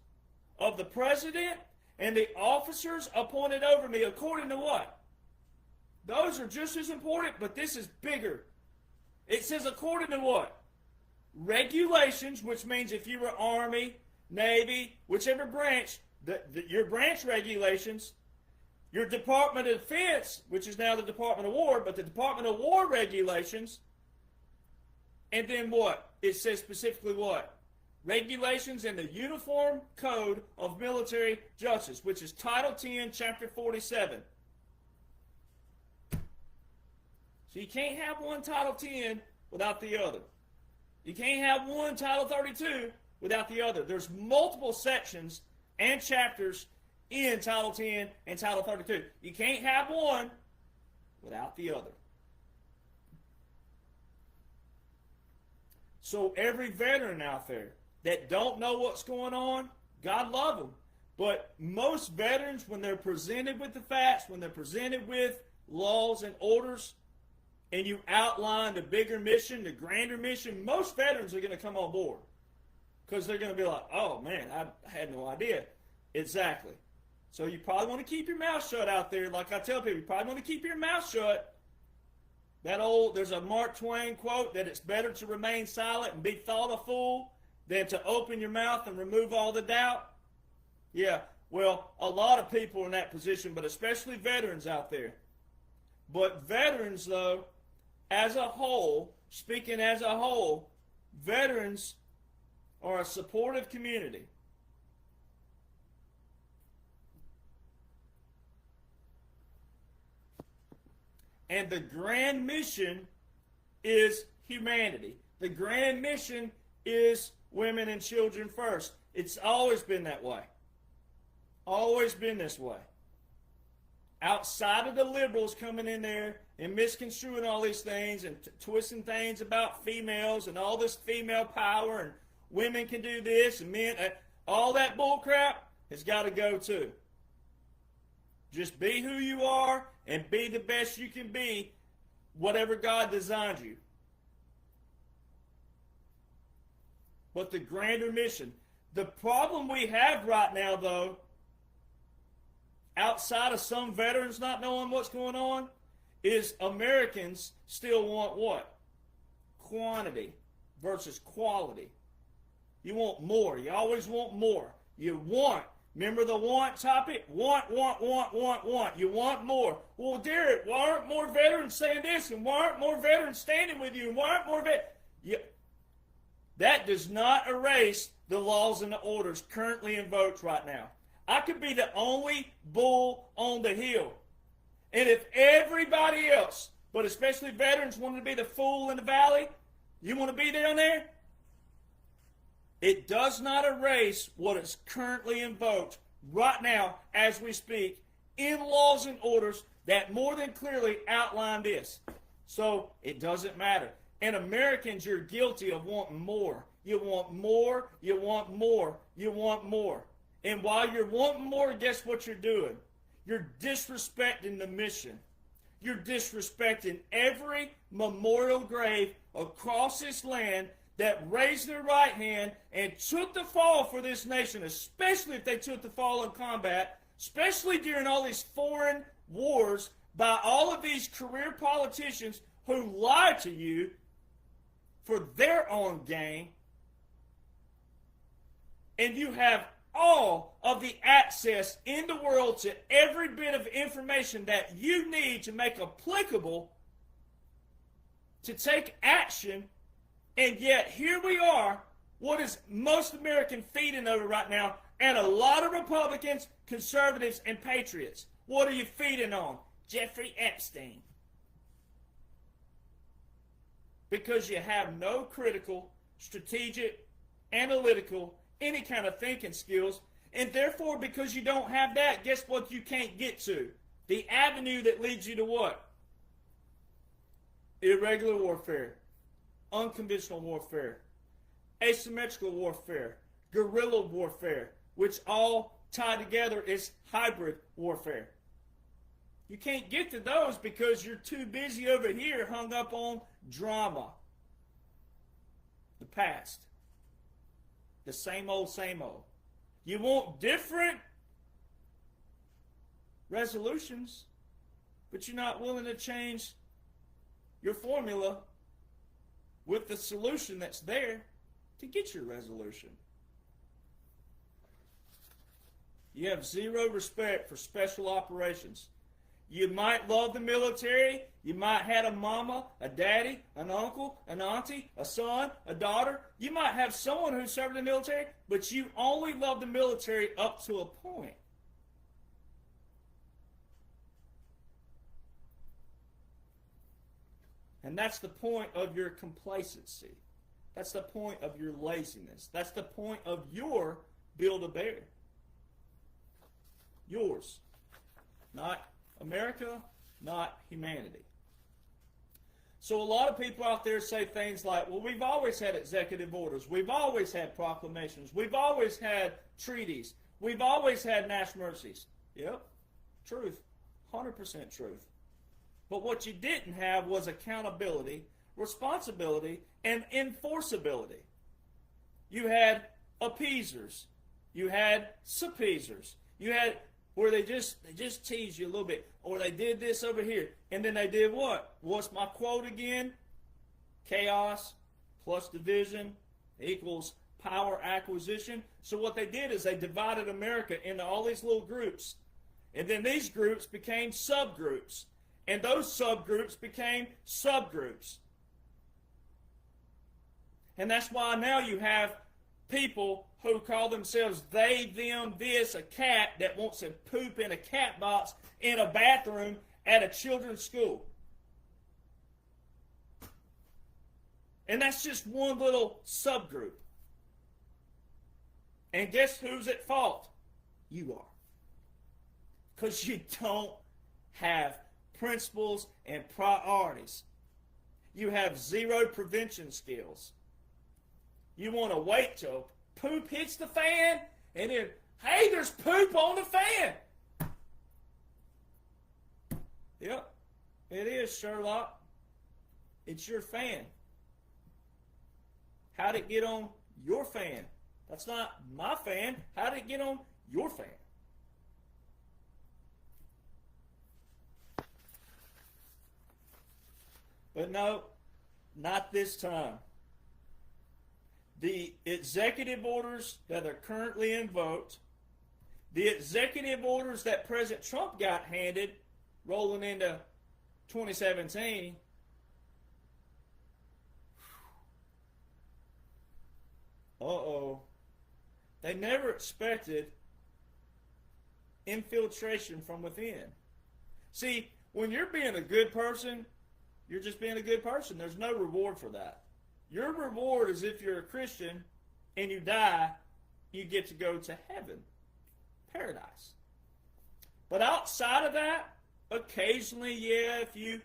of the President and the officers appointed over me according to what? Those are just as important, but this is bigger. It says according to what? Regulations, which means if you were Army, Navy, whichever branch, your branch regulations, your Department of Defense, which is now the Department of War, but the Department of War regulations, and then what? It says specifically what? Regulations in the Uniform Code of Military Justice, which is Title 10, Chapter 47. So you can't have one Title 10 without the other. You can't have one Title 32 without the other. There's multiple sections and chapters in Title 10 and Title 32. You can't have one without the other. So every veteran out there that don't know what's going on, God love them. But most veterans, when they're presented with the facts, when they're presented with laws and orders, and you outline the bigger mission, the grander mission, most veterans are going to come on board. Because they're going to be like, oh man, I had no idea. Exactly. So you probably want to keep your mouth shut out there. Like I tell people, you probably want to keep your mouth shut. There's a Mark Twain quote that it's better to remain silent and be thought a fool than to open your mouth and remove all the doubt. Yeah, well, a lot of people are in that position, but especially veterans out there. But veterans, though, as a whole, speaking as a whole, veterans are a supportive community. And the grand mission is humanity. The grand mission is women and children first. It's always been that way. Always been this way. Outside of the liberals coming in there and misconstruing all these things and twisting things about females and all this female power and women can do this and men, all that bull crap has got to go too. Just be who you are and be the best you can be, whatever God designed you. But the grander mission. The problem we have right now, though, outside of some veterans not knowing what's going on, is Americans still want what? Quantity versus quality. You want more. You always want more. You want. Remember the want topic? Want. You want more. Well, Derek, why aren't more veterans saying this? And why aren't more veterans standing with you? And why aren't more veterans? That does not erase the laws and the orders currently invoked right now. I could be the only bull on the hill. And if everybody else, but especially veterans, wanted to be the fool in the valley, you want to be down there? It does not erase what is currently invoked right now as we speak in laws and orders that more than clearly outline this. So it doesn't matter. And Americans, you're guilty of wanting more. You want more, you want more, you want more. And while you're wanting more, guess what you're doing? You're disrespecting the mission. You're disrespecting every memorial grave across this land that raised their right hand and took the fall for this nation, especially if they took the fall in combat, especially during all these foreign wars by all of these career politicians who lie to you for their own gain. And you have all of the access in the world to every bit of information that you need to make applicable to take action. And yet, here we are, what is most American feeding over right now, and a lot of Republicans, conservatives, and patriots. What are you feeding on? Jeffrey Epstein. Because you have no critical, strategic, analytical, any kind of thinking skills, and therefore, because you don't have that, guess what you can't get to? The avenue that leads you to what? Irregular warfare, unconventional warfare, asymmetrical warfare, guerrilla warfare, which all tie together is hybrid warfare. You can't get to those because you're too busy over here hung up on drama. The past. The same old, same old. You want different resolutions, but you're not willing to change your formula with the solution that's there to get your resolution. You have zero respect for special operations. You might love the military. You might have a mama, a daddy, an uncle, an auntie, a son, a daughter. You might have someone who served in the military, but you only love the military up to a point. And that's the point of your complacency. That's the point of your laziness. That's the point of your Build-A-Bear. Yours. Not America, not humanity. So a lot of people out there say things like, well, we've always had executive orders. We've always had proclamations. We've always had treaties. We've always had national mercies. Yep, truth. 100% truth. But what you didn't have was accountability, responsibility, and enforceability. You had appeasers. You had subpeasers. You had where they just tease you a little bit. Or they did this over here. And then they did what? What's my quote again? Chaos plus division equals power acquisition. So what they did is they divided America into all these little groups. And then these groups became subgroups. And those subgroups became subgroups. And that's why now you have people who call themselves they, them, this, a cat that wants to poop in a cat box in a bathroom at a children's school. And that's just one little subgroup. And guess who's at fault? You are. Because you don't have principles and priorities. You have zero prevention skills. You want to wait till poop hits the fan and then, hey, there's poop on the fan. Yep, it is, Sherlock. It's your fan. How'd it get on your fan? That's not my fan. How'd it get on your fan? But no, not this time. The executive orders that are currently invoked, the executive orders that President Trump got handed rolling into 2017, they never expected infiltration from within. See, when you're being a good person, you're just being a good person. There's no reward for that. Your reward is if you're a Christian and you die, you get to go to heaven, paradise. But outside of that, occasionally, yeah, if you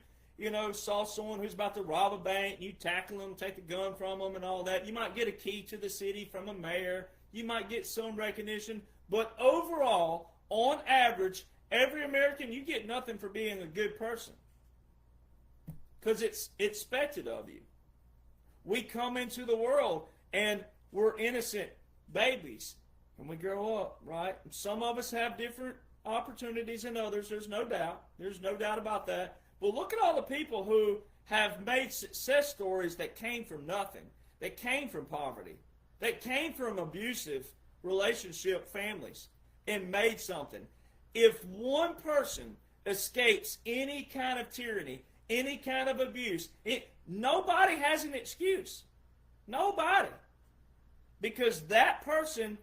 saw someone who's about to rob a bank, you tackle them, take the gun from them and all that, you might get a key to the city from a mayor, you might get some recognition, but overall, on average, every American, you get nothing for being a good person. Because it's expected of you. We come into the world and we're innocent babies. And we grow up, right? Some of us have different opportunities than others, there's no doubt. There's no doubt about that. But look at all the people who have made success stories that came from nothing, that came from poverty, that came from abusive relationship families and made something. If one person escapes any kind of tyranny, any kind of abuse, nobody has an excuse. Nobody. Because that person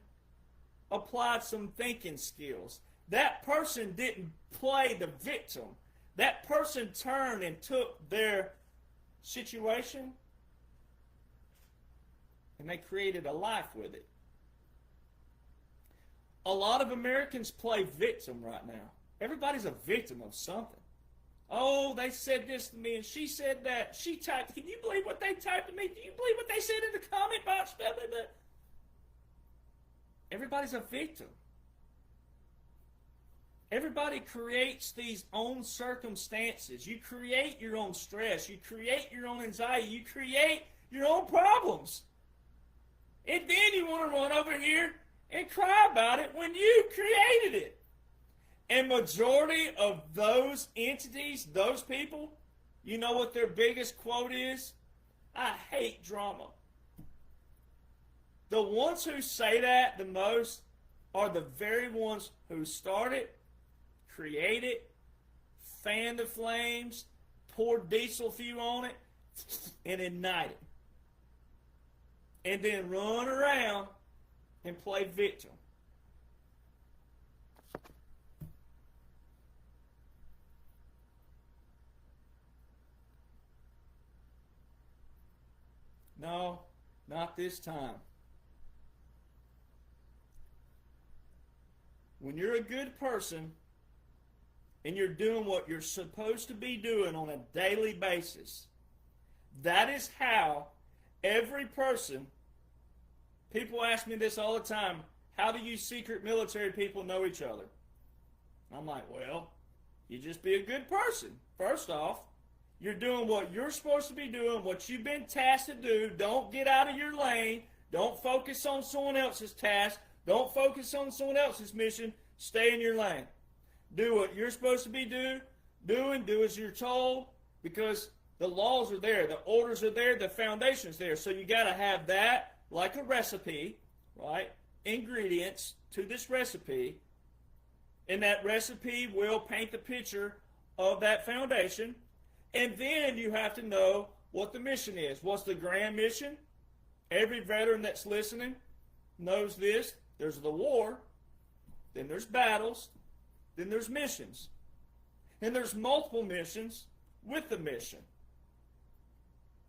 applied some thinking skills. That person didn't play the victim. That person turned and took their situation and they created a life with it. A lot of Americans play victim right now. Everybody's a victim of something. Oh, they said this to me and she said that. She typed, can you believe what they typed to me? Do you believe what they said in the comment box? Everybody's a victim. Everybody creates these own circumstances. You create your own stress. You create your own anxiety. You create your own problems. And then you want to run over here and cry about it when you created it. And majority of those entities, those people, you know what their biggest quote is? I hate drama. The ones who say that the most are the very ones who start it, create it, fan the flames, pour diesel fuel on it, and ignite it. And then run around and play victim. No, not this time. When you're a good person and you're doing what you're supposed to be doing on a daily basis, that is how every person, people ask me this all the time, how do you secret military people know each other? I'm like, well, you just be a good person. First off, you're doing what you're supposed to be doing, what you've been tasked to do. Don't get out of your lane. Don't focus on someone else's task. Don't focus on someone else's mission. Stay in your lane. Do what you're supposed to be doing. Do as you're told, because the laws are there. The orders are there. The foundation's there. So you got to have that like a recipe, right? Ingredients to this recipe. And that recipe will paint the picture of that foundation. And then you have to know what the mission is. What's the grand mission? Every veteran that's listening knows this. There's the war, then there's battles, then there's missions. And there's multiple missions with the mission.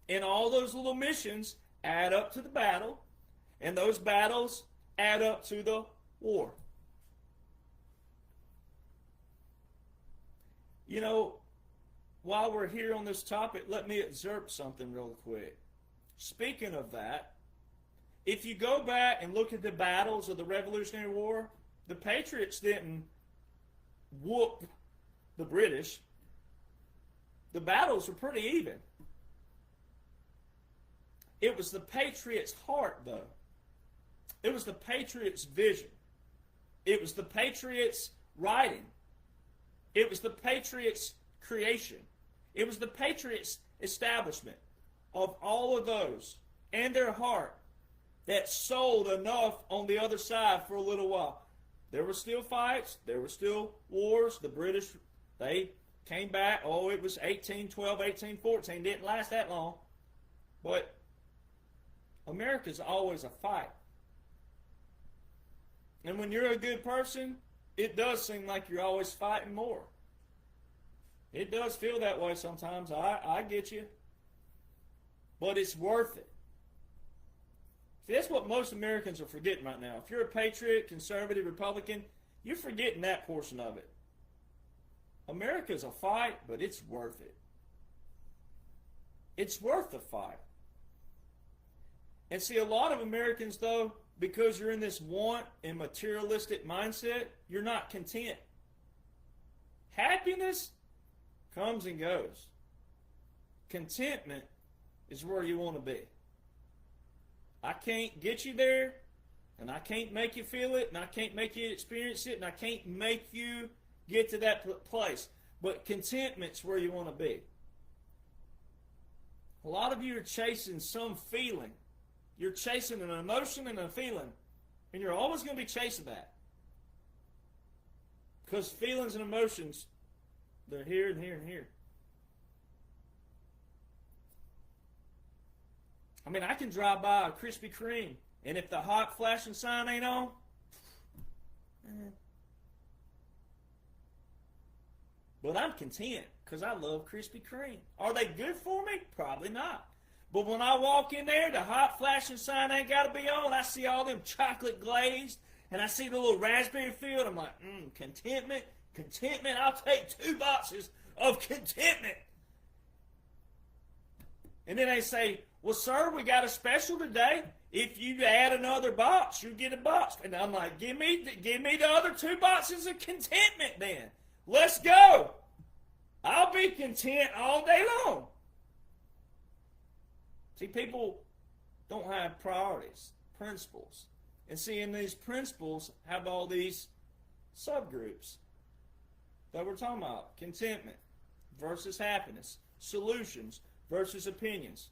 And all those little missions add up to the battle, and those battles add up to the war. You know, while we're here on this topic, let me excerpt something real quick. Speaking of that, if you go back and look at the battles of the Revolutionary War, the Patriots didn't whoop the British. The battles were pretty even. It was the Patriots' heart, though. It was the Patriots' vision. It was the Patriots' writing. It was the Patriots' creation. It was the Patriots' establishment of all of those and their heart that sold enough on the other side for a little while. There were still fights. There were still wars. The British, they came back. Oh, it was 1812, 1814. Didn't last that long. But America's always a fight. And when you're a good person, it does seem like you're always fighting more. It does feel that way sometimes. I get you. But it's worth it. See, that's what most Americans are forgetting right now. If you're a patriot, conservative, Republican, you're forgetting that portion of it. America's a fight, but it's worth it. It's worth the fight. And see, a lot of Americans, though, because you're in this want and materialistic mindset, you're not content. Happiness comes and goes. Contentment is where you want to be. I can't get you there, and I can't make you feel it, and I can't make you experience it, and I can't make you get to that place. But contentment's where you want to be. A lot of you are chasing some feeling. You're chasing an emotion and a feeling, and you're always going to be chasing that. Because feelings and emotions, they're here and here and here. I mean, I can drive by a Krispy Kreme, and if the hot flashing sign ain't on, but I'm content because I love Krispy Kreme. Are they good for me? Probably not. But when I walk in there, the hot flashing sign ain't got to be on. I see all them chocolate glazed, and I see the little raspberry field. I'm like, contentment, contentment. I'll take 2 boxes of contentment. And then they say, well, sir, we got a special today. If you add another box, you get a box. And I'm like, give me the other 2 boxes of contentment then. Let's go. I'll be content all day long. See, people don't have priorities, principles. And see, in these principles have all these subgroups that we're talking about. Contentment versus happiness. Solutions versus opinions.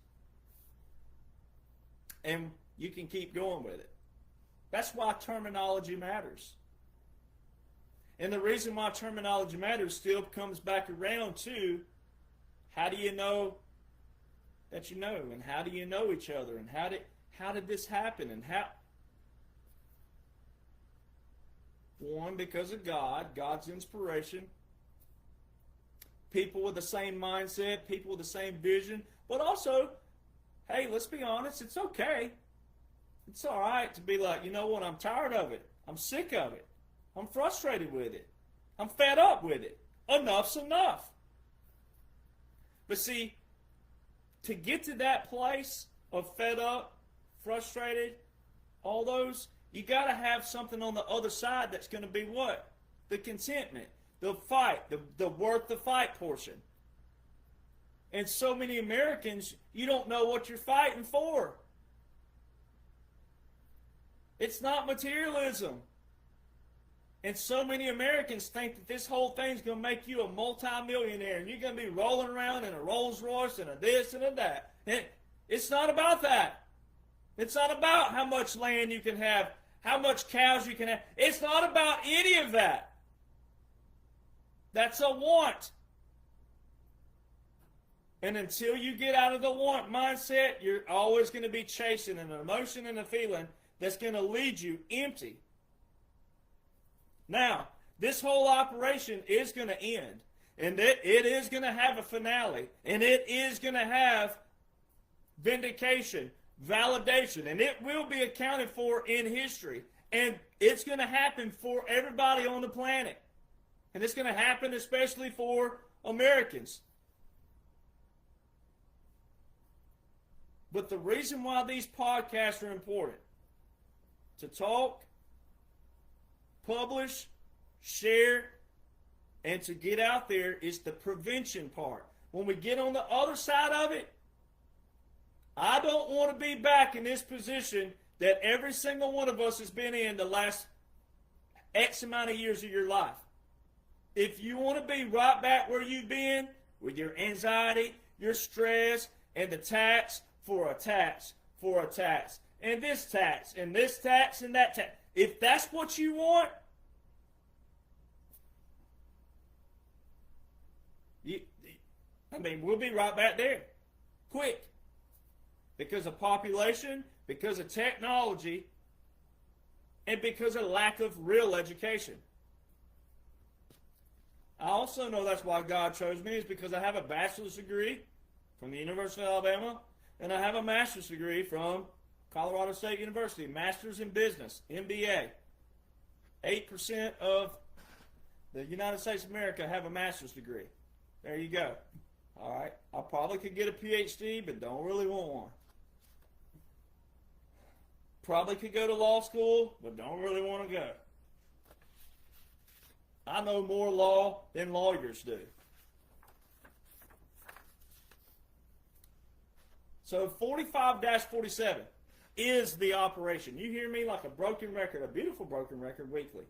And you can keep going with it. That's why terminology matters. And the reason why terminology matters still comes back around to how do you know that you know, and how do you know each other, and how did this happen, and how? One, because of God, God's inspiration. People with the same mindset, people with the same vision, but also, hey, let's be honest, it's okay. It's all right to be like, you know what, I'm tired of it. I'm sick of it. I'm frustrated with it. I'm fed up with it. Enough's enough. But see, to get to that place of fed up, frustrated, all those, you got to have something on the other side that's going to be what? The contentment, the fight, the worth the fight portion. And so many Americans, you don't know what you're fighting for. It's not materialism. And so many Americans think that this whole thing's going to make you a multimillionaire, and you're going to be rolling around in a Rolls Royce and a this and a that. And it's not about that. It's not about how much land you can have, how much cows you can have. It's not about any of that. That's a want. And until you get out of the want mindset, you're always going to be chasing an emotion and a feeling that's going to lead you empty. Now, this whole operation is going to end, and it is going to have a finale, and it is going to have vindication, validation, and it will be accounted for in history, and it's going to happen for everybody on the planet, and it's going to happen especially for Americans. But the reason why these podcasts are important, to talk, publish, share, and to get out there, is the prevention part. When we get on the other side of it, I don't want to be back in this position that every single one of us has been in the last X amount of years of your life. If you want to be right back where you've been with your anxiety, your stress, and the tax for a tax, for a tax, and this tax, and this tax, and that tax. If that's what you want, we'll be right back there. Quick. Because of population, because of technology, and because of lack of real education. I also know that's why God chose me, is because I have a bachelor's degree from the University of Alabama, and I have a master's degree from Colorado State University, Masters in Business, MBA. 8% of the United States of America have a master's degree. There you go. All right. I probably could get a PhD, but don't really want one. Probably could go to law school, but don't really want to go. I know more law than lawyers do. So 45-47 is the operation. You hear me like a broken record, a beautiful broken record weekly.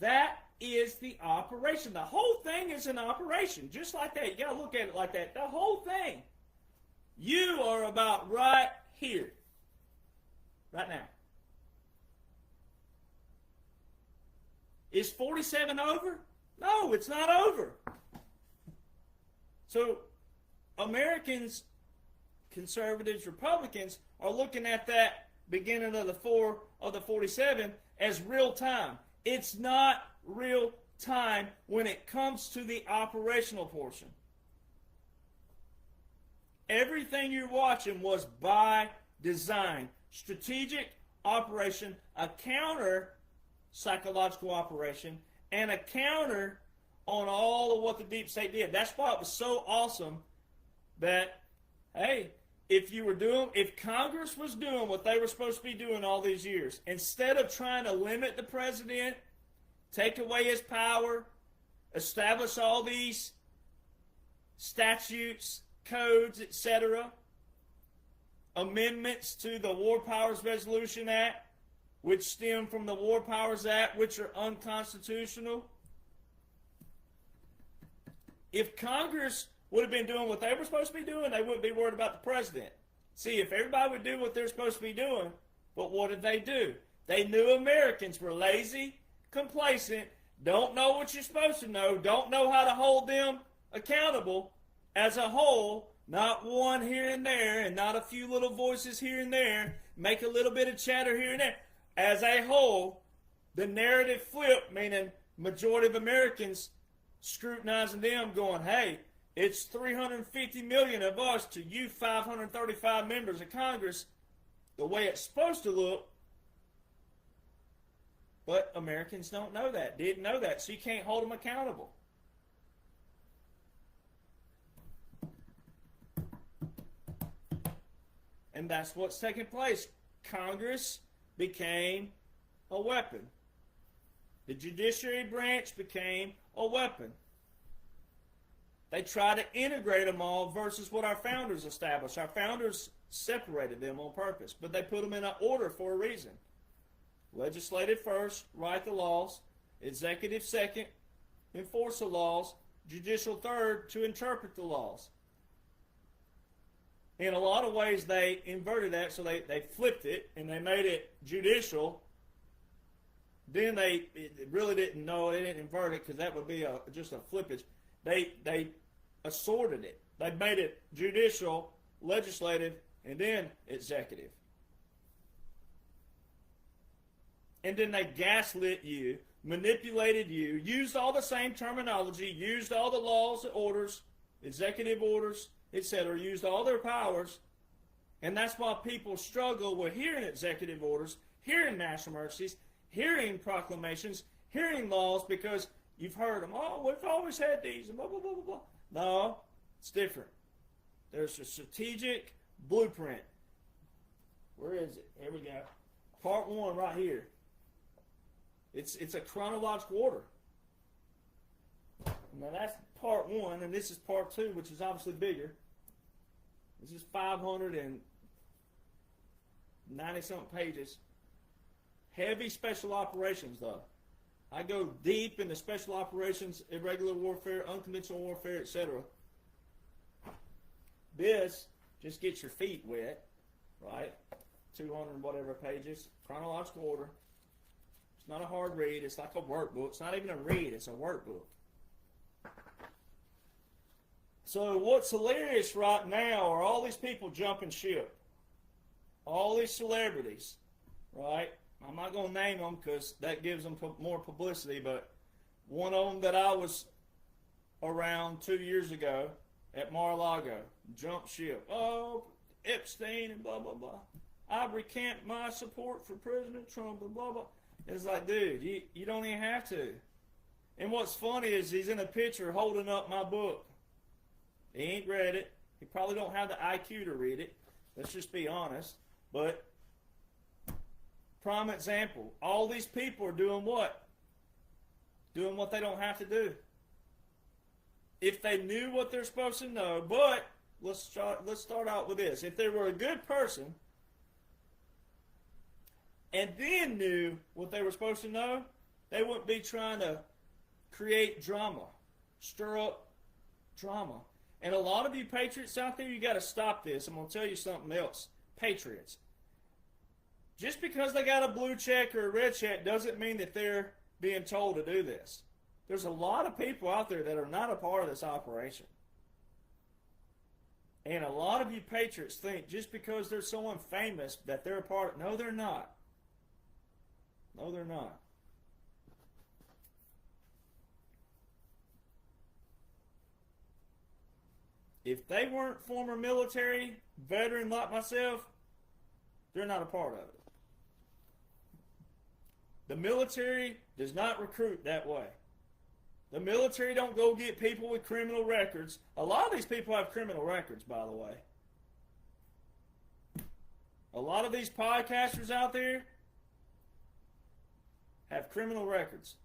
That is the operation. The whole thing is an operation. Just like that. You got to look at it like that. The whole thing. You are about right here. Right now. Is 47 over? No, it's not over. So Americans, conservatives, Republicans are looking at that beginning of the 47 as real time. It's not real time when it comes to the operational portion. Everything you're watching was by design. Strategic operation, a counter psychological operation, and a counter on all of what the deep state did. That's why it was so awesome that, hey, if Congress was doing what they were supposed to be doing all these years, instead of trying to limit the president, take away his power, establish all these statutes, codes, etc., amendments to the War Powers Resolution Act, which stem from the War Powers Act, which are unconstitutional. If Congress would have been doing what they were supposed to be doing, they wouldn't be worried about the president. See, if everybody would do what they're supposed to be doing, but what did they do? They knew Americans were lazy, complacent, don't know what you're supposed to know, don't know how to hold them accountable as a whole, not one here and there, and not a few little voices here and there, make a little bit of chatter here and there. As a whole, the narrative flipped, meaning majority of Americans scrutinizing them going, hey, it's 350 million of us to you 535 members of Congress, the way it's supposed to look. But Americans don't know that, didn't know that, so you can't hold them accountable. And that's what's taking place. Congress became a weapon. The judiciary branch became a weapon. They try to integrate them all versus what our founders established. Our founders separated them on purpose, but they put them in an order for a reason. Legislative first, write the laws. Executive second, enforce the laws. Judicial third, to interpret the laws. In a lot of ways, they inverted that, so they flipped it, and they made it judicial. Then they really didn't know, they didn't invert it, because that would be just a flippage. They assorted it. They made it judicial, legislative, and then executive. And then they gaslit you, manipulated you, used all the same terminology, used all the laws, orders, executive orders, etc., used all their powers, and that's why people struggle with hearing executive orders, hearing national emergencies, hearing proclamations, hearing laws, because you've heard them, oh, we've always had these, and blah, blah, blah, blah, blah. No, it's different. There's a strategic blueprint. Where is it? Here we go. Part 1 right here. It's a chronological order. Now that's part 1, and this is part 2, which is obviously bigger. This is 590-something pages. Heavy special operations, though. I go deep into special operations, irregular warfare, unconventional warfare, etc. This just gets your feet wet, right? 200 and whatever pages, chronological order. It's not a hard read. It's like a workbook. It's not even a read. It's a workbook. So what's hilarious right now are all these people jumping ship. All these celebrities, right? I'm not going to name them because that gives them more publicity, but one of them that I was around 2 years ago at Mar-a-Lago jumped ship. Oh, Epstein and blah, blah, blah. I recant my support for President Trump and blah, blah. It's like, dude, you don't even have to. And what's funny is he's in a picture holding up my book. He ain't read it. He probably don't have the IQ to read it. Let's just be honest. But, prime example, all these people are doing what? Doing what they don't have to do. If they knew what they're supposed to know, but let's start out with this. If they were a good person and then knew what they were supposed to know, they wouldn't be trying to create drama, stir up drama. And a lot of you patriots out there, you got to stop this. I'm going to tell you something else. Patriots. Just because they got a blue check or a red check doesn't mean that they're being told to do this. There's a lot of people out there that are not a part of this operation. And a lot of you patriots think just because there's someone famous that they're a part of. No, they're not. No, they're not. If they weren't former military, veteran like myself, they're not a part of it. The military does not recruit that way. The military don't go get people with criminal records. A lot of these people have criminal records, by the way. A lot of these podcasters out there have criminal records.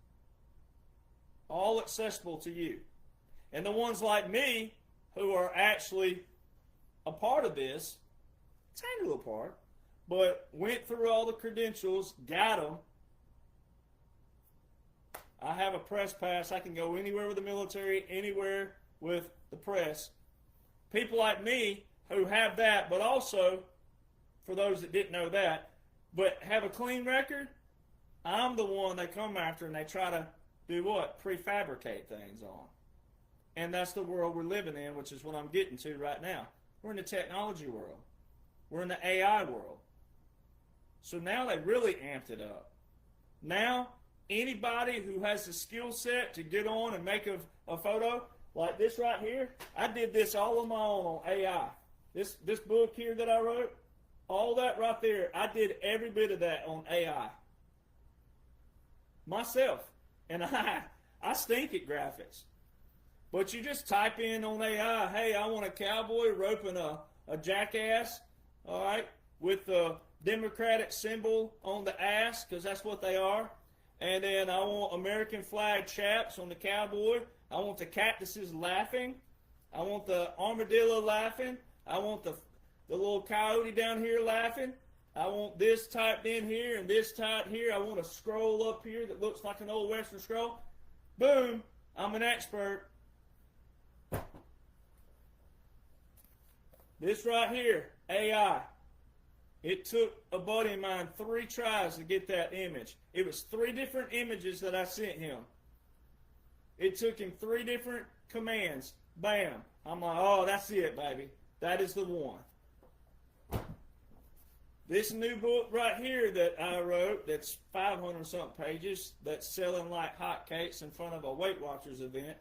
All accessible to you. And the ones like me, who are actually a part of this, tiny little part, but went through all the credentials, got them. I have a press pass. I can go anywhere with the military, anywhere with the press. People like me who have that, but also, for those that didn't know that, but have a clean record, I'm the one they come after and they try to do what? Prefabricate things on. And that's the world we're living in, which is what I'm getting to right now. We're in the technology world. We're in the AI world. So now they really amped it up. Now, anybody who has the skill set to get on and make a photo, like this right here, I did this all on my own on AI. This book here that I wrote, all that right there, I did every bit of that on AI. Myself. And I stink at graphics. But you just type in on AI, hey, I want a cowboy roping a jackass, all right, with the Democratic symbol on the ass, because that's what they are. And then I want American flag chaps on the cowboy. I want the cactuses laughing. I want the armadillo laughing. I want the little coyote down here laughing. I want this typed in here and this typed here. I want a scroll up here that looks like an old Western scroll. Boom, I'm an expert. This right here, AI. It took a buddy of mine 3 tries to get that image. It was 3 different images that I sent him. It took him 3 different commands. Bam. I'm like, oh, that's it, baby. That is the one. This new book right here that I wrote, that's 500-something pages, that's selling like hotcakes in front of a Weight Watchers event,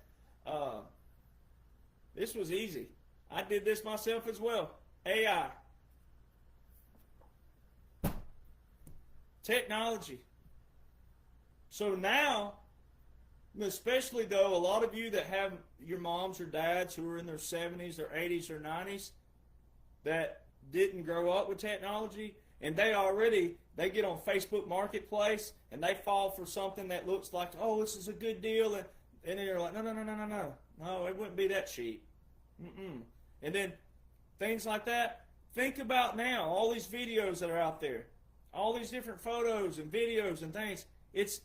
this was easy. I did this myself as well. AI. Technology. So now, especially though, a lot of you that have your moms or dads who are in their 70s, their 80s, or 90s, that didn't grow up with technology, and they get on Facebook Marketplace, and they fall for something that looks like, oh, this is a good deal, and they're like, no, it wouldn't be that cheap. And then things like that. Think about now, all these videos that are out there, all these different photos and videos and things. It's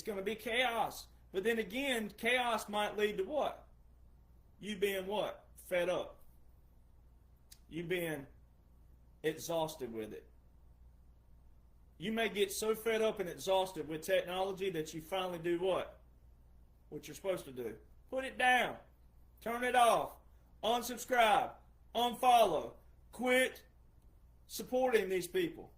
going to be chaos. But then again, chaos might lead to what? You being what? Fed up. You being exhausted with it. You may get so fed up and exhausted with technology that you finally do what? What you're supposed to do. Put it down. Turn it off. Unsubscribe. Unfollow. Quit supporting these people.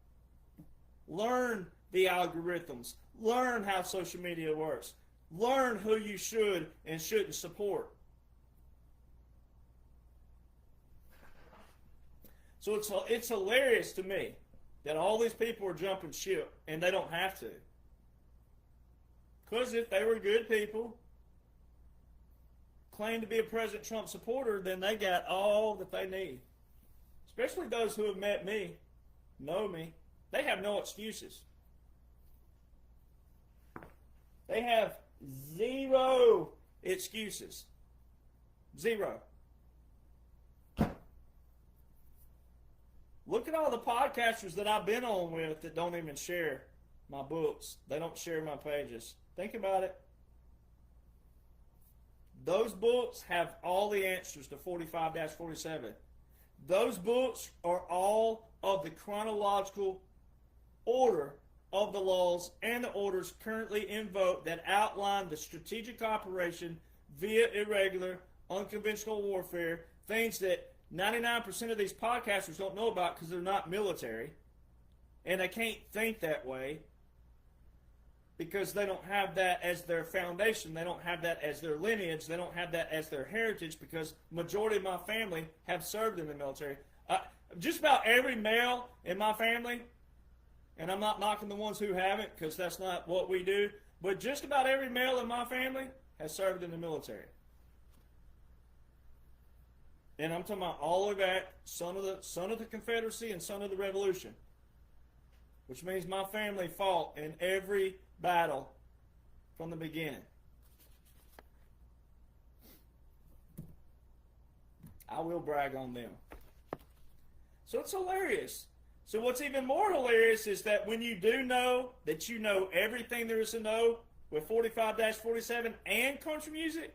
Learn the algorithms. Learn how social media works. Learn who you should and shouldn't support. So it's hilarious to me that all these people are jumping ship, and they don't have to. Because if they were good people, claim to be a President Trump supporter, then they got all that they need. Especially those who have met me, know me. They have no excuses. They have zero excuses. Zero. Look at all the podcasters that I've been on with that don't even share my books. They don't share my pages. Think about it. Those books have all the answers to 45-47. Those books are all of the chronological order of the laws and the orders currently in vogue that outline the strategic operation via irregular, unconventional warfare, things that 99% of these podcasters don't know about because they're not military, and they can't think that way because they don't have that as their foundation. They don't have that as their lineage. They don't have that as their heritage because majority of my family have served in the military. Just about every male in my family, and I'm not knocking the ones who haven't because that's not what we do, but just about every male in my family has served in the military. And I'm talking about all the way back, son of the Confederacy and son of the Revolution, which means my family fought in every battle from the beginning. I will brag on them. So it's hilarious. So what's even more hilarious is that when you do know that you know everything there is to know with 45-47 and country music,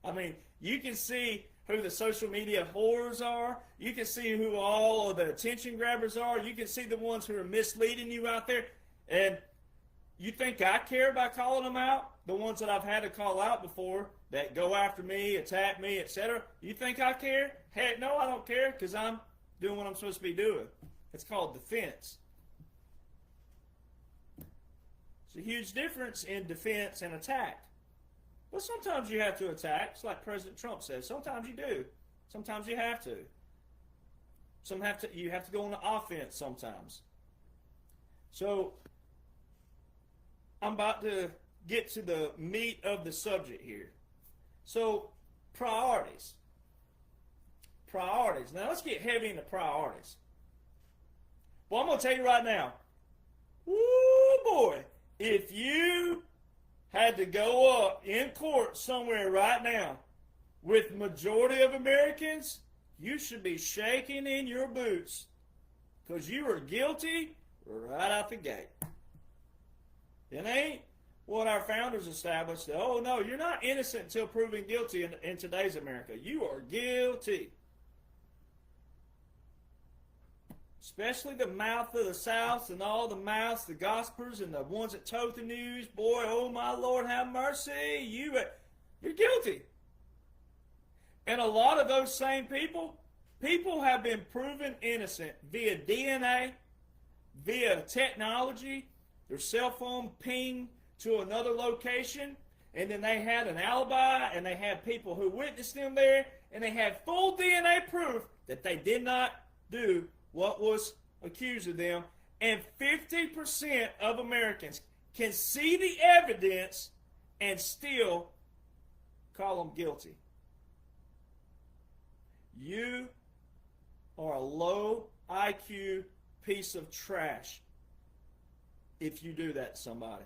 I mean, you can see who the social media whores are. You can see who all of the attention grabbers are. You can see the ones who are misleading you out there. And you think I care about calling them out? The ones that I've had to call out before that go after me, attack me, etc. You think I care? Heck no, I don't care because I'm doing what I'm supposed to be doing. It's called defense. It's a huge difference in defense and attack. But sometimes you have to attack. It's like President Trump says. Sometimes you do. Sometimes you have to. You have to go on the offense sometimes. So I'm about to get to the meat of the subject here. So priorities. Priorities. Now let's get heavy into priorities. Well, I'm going to tell you right now. Woo boy. If you had to go up in court somewhere right now with majority of Americans, you should be shaking in your boots because you are guilty right out the gate. It ain't what our founders established. Oh, no, you're not innocent until proven guilty in today's America. You are guilty. Especially the mouth of the South and all the mouths, the gospelers and the ones that tote the news. Boy, oh my Lord, have mercy. You're guilty. And a lot of those same people have been proven innocent via DNA, via technology, their cell phone ping to another location, and then they had an alibi, and they had people who witnessed them there, and they had full DNA proof that they did not do what was accused of them, and 50% of Americans can see the evidence and still call them guilty. You are a low IQ piece of trash if you do that to somebody.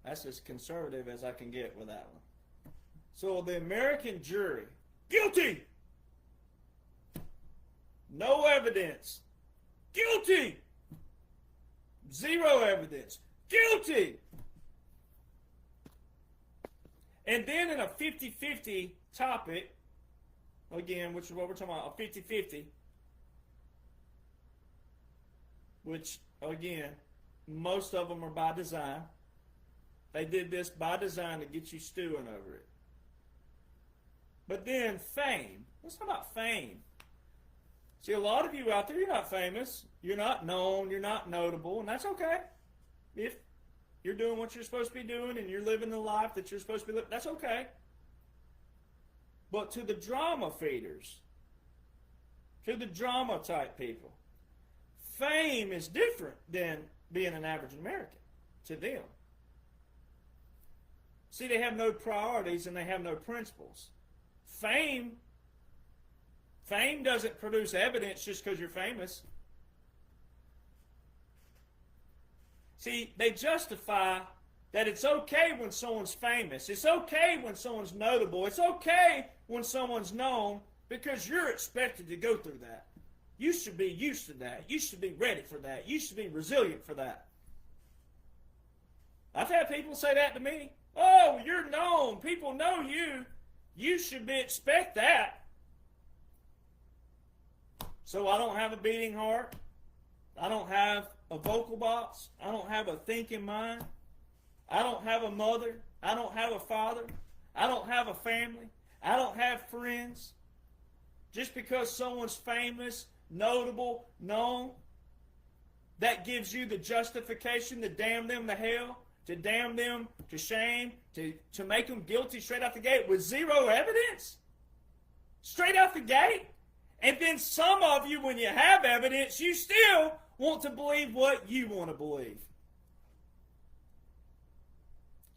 That's as conservative as I can get with that one. So the American jury, guilty. No evidence. Guilty. Zero evidence. Guilty. And then in a 50-50 topic, again, which is what we're talking about, a 50-50, which, again, most of them are by design. They did this by design to get you stewing over it. But then fame. Let's talk about fame. See, a lot of you out there, you're not famous. You're not known. You're not notable. And that's okay. If you're doing what you're supposed to be doing and you're living the life that you're supposed to be living, that's okay. but to the drama feeders, to the drama type people. Fame is different than being an average American to them. See, they have no priorities and they have no principles. Fame doesn't produce evidence just because you're famous. See, they justify that it's okay when someone's famous. It's okay when someone's notable. It's okay when someone's known because you're expected to go through that. You should be used to that. You should be ready for that. You should be resilient for that. I've had people say that to me. Oh, you're known. People know you. You should expect that. So I don't have a beating heart. I don't have a vocal box. I don't have a thinking mind. I don't have a mother. I don't have a father. I don't have a family. I don't have friends. Just because someone's famous, notable, known, that gives you the justification to damn them to hell, to damn them to shame, to make them guilty straight out the gate with zero evidence? Straight out the gate? And then some of you, when you have evidence, you still want to believe what you want to believe.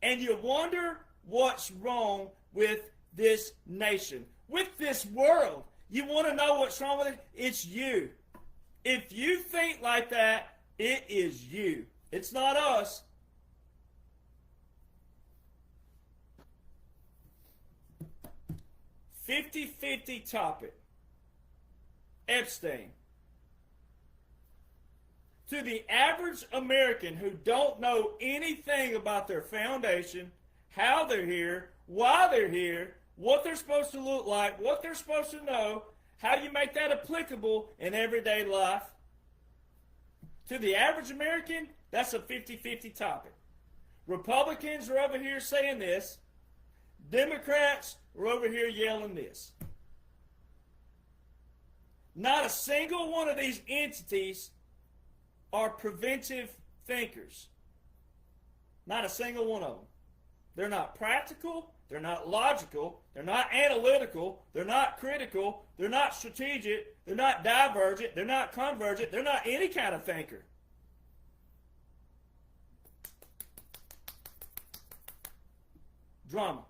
And you wonder what's wrong with this nation, with this world. You want to know what's wrong with it? It's you. If you think like that, it is you. It's not us. $50-50 topic. Epstein. To the average American who don't know anything about their foundation, how they're here, why they're here, what they're supposed to look like, what they're supposed to know, how you make that applicable in everyday life. To the average American, that's a 50-50 topic. Republicans are over here saying this. Democrats are over here yelling this. Not a single one of these entities are preventive thinkers. Not a single one of them. They're not practical. They're not logical. They're not analytical. They're not critical. They're not strategic. They're not divergent. They're not convergent. They're not any kind of thinker. Drama.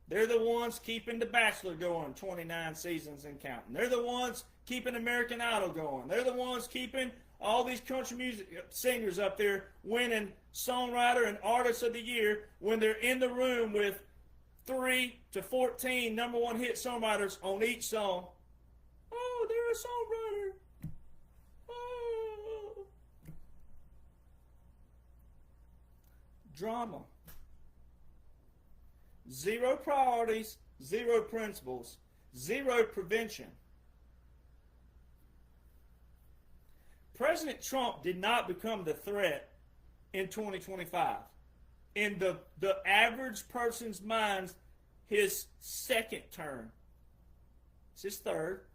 They're the ones keeping The Bachelor going 29 seasons and counting. They're the ones keeping American Idol going. They're the ones keeping all these country music singers up there winning Songwriter and Artist of the Year when they're in the room with 3 to 14 number one hit songwriters on each song. Oh, they're a songwriter. Oh. Drama. Zero priorities, zero principles, zero prevention. President Trump did not become the threat in 2025. In the average person's mind, his second term. It's his third.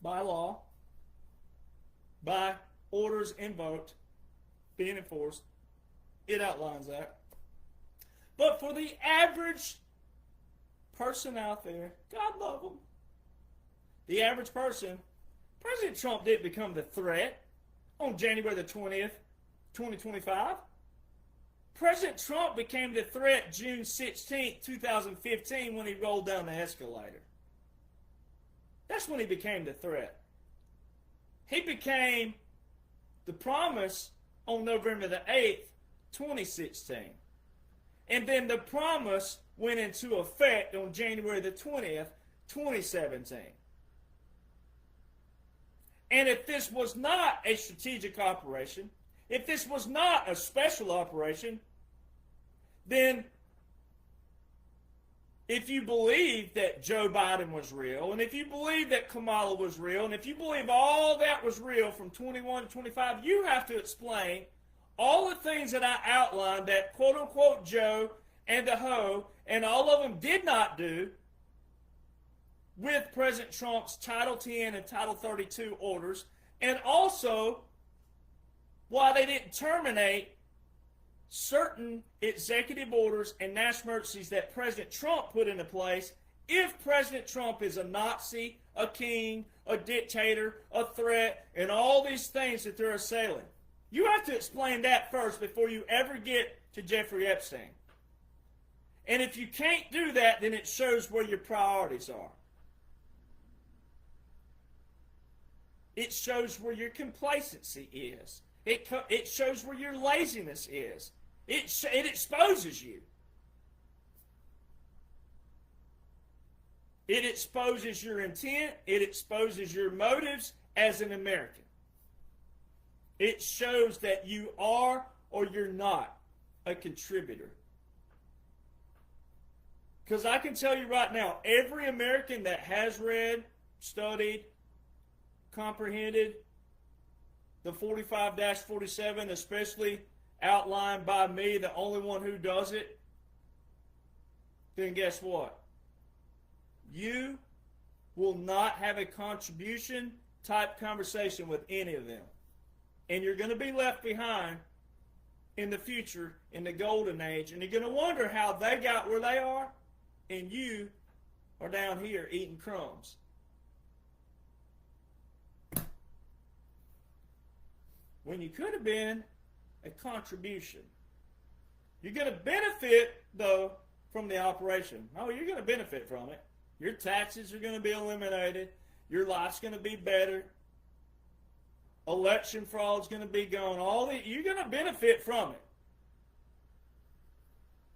By law, by orders invoked, being enforced. It outlines that. But for the average person out there, God love them. The average person, President Trump didn't become the threat on January the 20th, 2025. President Trump became the threat June 16th, 2015 when he rolled down the escalator. That's when he became the threat. He became the promise on November the 8th, 2016. And then the promise went into effect on January the 20th, 2017. And if this was not a strategic operation, if this was not a special operation, then if you believe that Joe Biden was real, and if you believe that Kamala was real, and if you believe all that was real from 21 to 25, you have to explain all the things that I outlined that quote-unquote Joe and the Ho and all of them did not do with President Trump's Title 10 and Title 32 orders, and also why they didn't terminate certain executive orders and national emergencies that President Trump put into place if President Trump is a Nazi, a king, a dictator, a threat, and all these things that they're assailing. You have to explain that first before you ever get to Jeffrey Epstein. And if you can't do that, then it shows where your priorities are. It shows where your complacency is. It shows where your laziness is. It exposes you. It exposes your intent. It exposes your motives as an American. It shows that you are or you're not a contributor. Because I can tell you right now, every American that has read, studied, comprehended the 45-47, especially outlined by me, the only one who does it, then guess what? You will not have a contribution type conversation with any of them. And you're going to be left behind in the future, in the golden age, and you're going to wonder how they got where they are, and you are down here eating crumbs. When you could have been a contribution. You're going to benefit, though, from the operation. Oh, you're going to benefit from it. Your taxes are going to be eliminated. Your life's going to be better. Election fraud's going to be gone. You're going to benefit from it.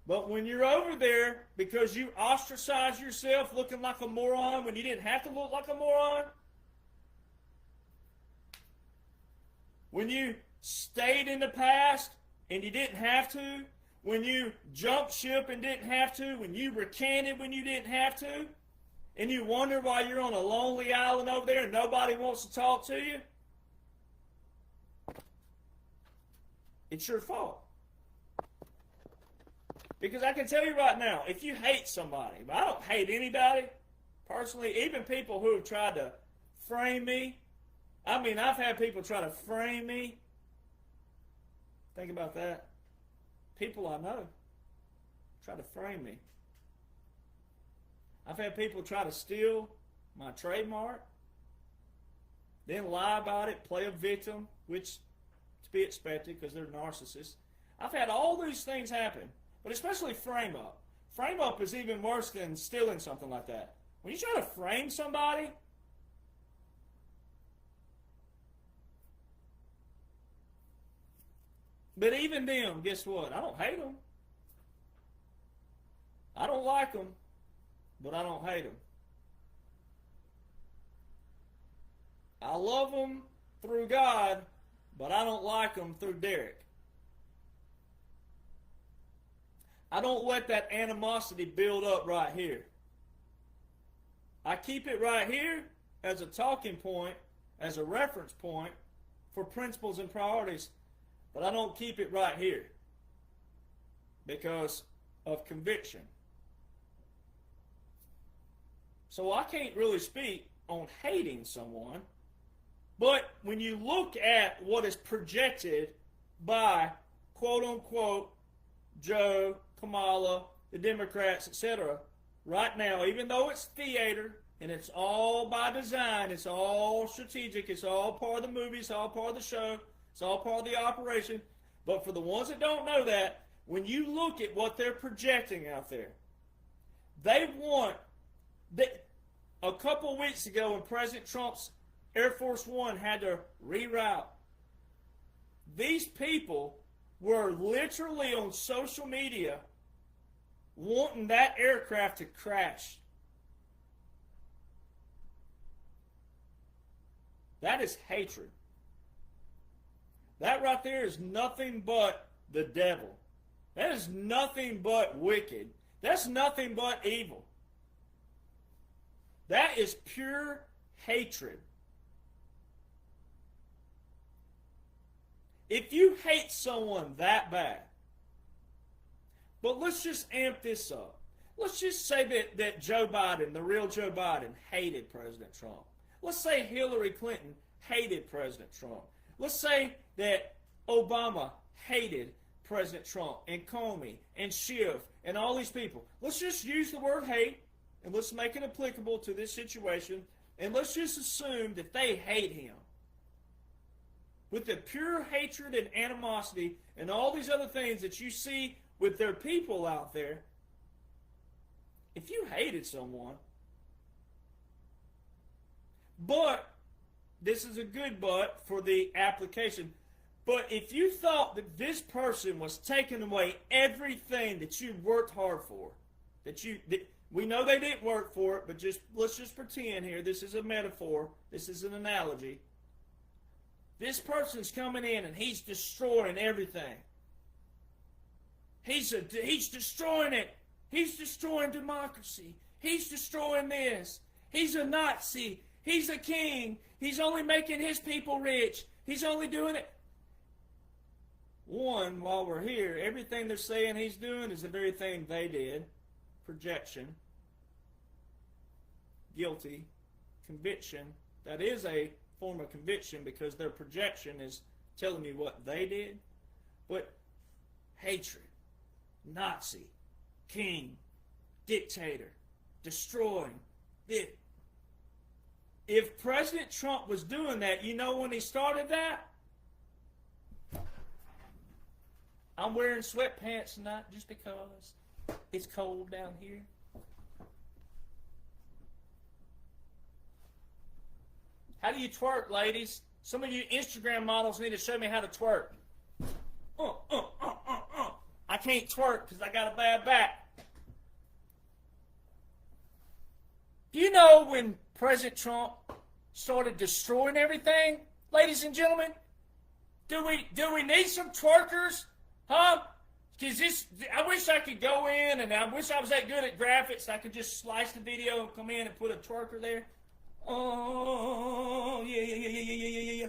But when you're over there because you ostracize yourself looking like a moron when you didn't have to look like a moron, when you stayed in the past and you didn't have to, when you jumped ship and didn't have to, when you recanted when you didn't have to, and you wonder why you're on a lonely island over there and nobody wants to talk to you, it's your fault. Because I can tell you right now, if you hate somebody, I don't hate anybody, personally, even people who have tried to frame me. I mean, I've had people try to frame me. Think about that. People I know try to frame me. I've had people try to steal my trademark, then lie about it, play a victim, which to be expected because they're narcissists. I've had all these things happen, but especially frame up. Frame up is even worse than stealing something like that. When you try to frame somebody, but even them, guess what? I don't hate them. I don't like them, but I don't hate them. I love them through God, but I don't like them through Derek. I don't let that animosity build up right here. I keep it right here as a talking point, as a reference point for principles and priorities, but I don't keep it right here because of conviction. So I can't really speak on hating someone, but when you look at what is projected by quote-unquote Joe, Kamala, the Democrats, etc., right now, even though it's theater and it's all by design, it's all strategic, it's all part of the movie, it's all part of the show, it's all part of the operation, but for the ones that don't know that, when you look at what they're projecting out there, they want... A couple of weeks ago when President Trump's Air Force One had to reroute, these people were literally on social media wanting that aircraft to crash. That is hatred. That right there is nothing but the devil. That is nothing but wicked. That's nothing but evil. That is pure hatred. If you hate someone that bad, but let's just amp this up. Let's just say that Joe Biden, the real Joe Biden, hated President Trump. Let's say Hillary Clinton hated President Trump. Let's say that Obama hated President Trump and Comey and Schiff and all these people. Let's just use the word hate and let's make it applicable to this situation, and let's just assume that they hate him. With the pure hatred and animosity and all these other things that you see with their people out there, if you hated someone, but, this is a good but for the application, but if you thought that this person was taking away everything that you worked hard for, we know they didn't work for it, but let's just pretend here, this is a metaphor, this is an analogy. This person's coming in and he's destroying everything. He's destroying it. He's destroying democracy. He's destroying this. He's a Nazi. He's a king. He's only making his people rich. He's only doing it. One, while we're here, everything they're saying he's doing is the very thing they did. Projection. Guilty. Conviction. That is a form of conviction because their projection is telling me what they did. But hatred, Nazi, king, dictator, destroying. If President Trump was doing that, you know when he started that? I'm wearing sweatpants tonight just because it's cold down here. How do you twerk, ladies? Some of you Instagram models need to show me how to twerk. I can't twerk because I got a bad back. Do you know when President Trump started destroying everything, ladies and gentlemen? Do we need some twerkers? Huh? Because I wish I could go in, and I wish I was that good at graphics. I could just slice the video and come in and put a twerker there. Oh, yeah.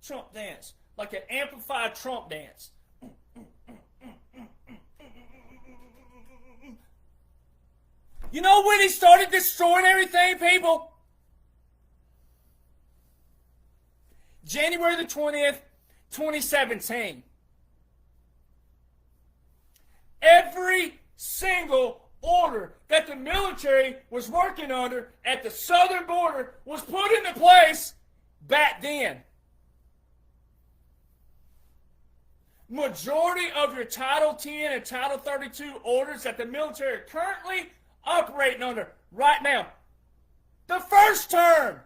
Trump dance. Like an amplified Trump dance. You know when he started destroying everything, people? January the 20th, 2017. Every single order that the military was working under at the southern border was put into place back then. Majority of your Title 10 and Title 32 orders that the military are currently operating under right now. The first term.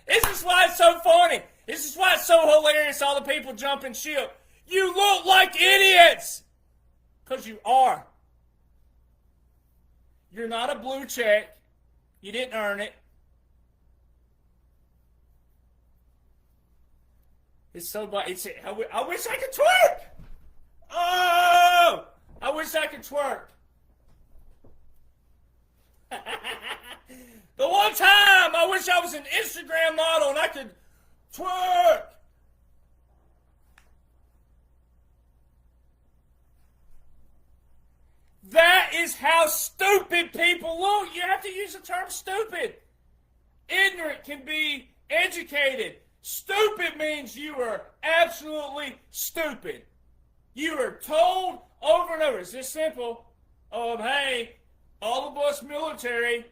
This is why it's so funny. This is why it's so hilarious, all the people jumping ship. You look like idiots. Because you are. You're not a blue check. You didn't earn it. It's so bad. I wish I could twerk. Oh! I wish I could twerk. The one time I wish I was an Instagram model and I could twerk. That is how stupid people look. You have to use the term stupid. Ignorant can be educated. Stupid means you are absolutely stupid. You are told over and over. It's this simple. Hey, all of us military,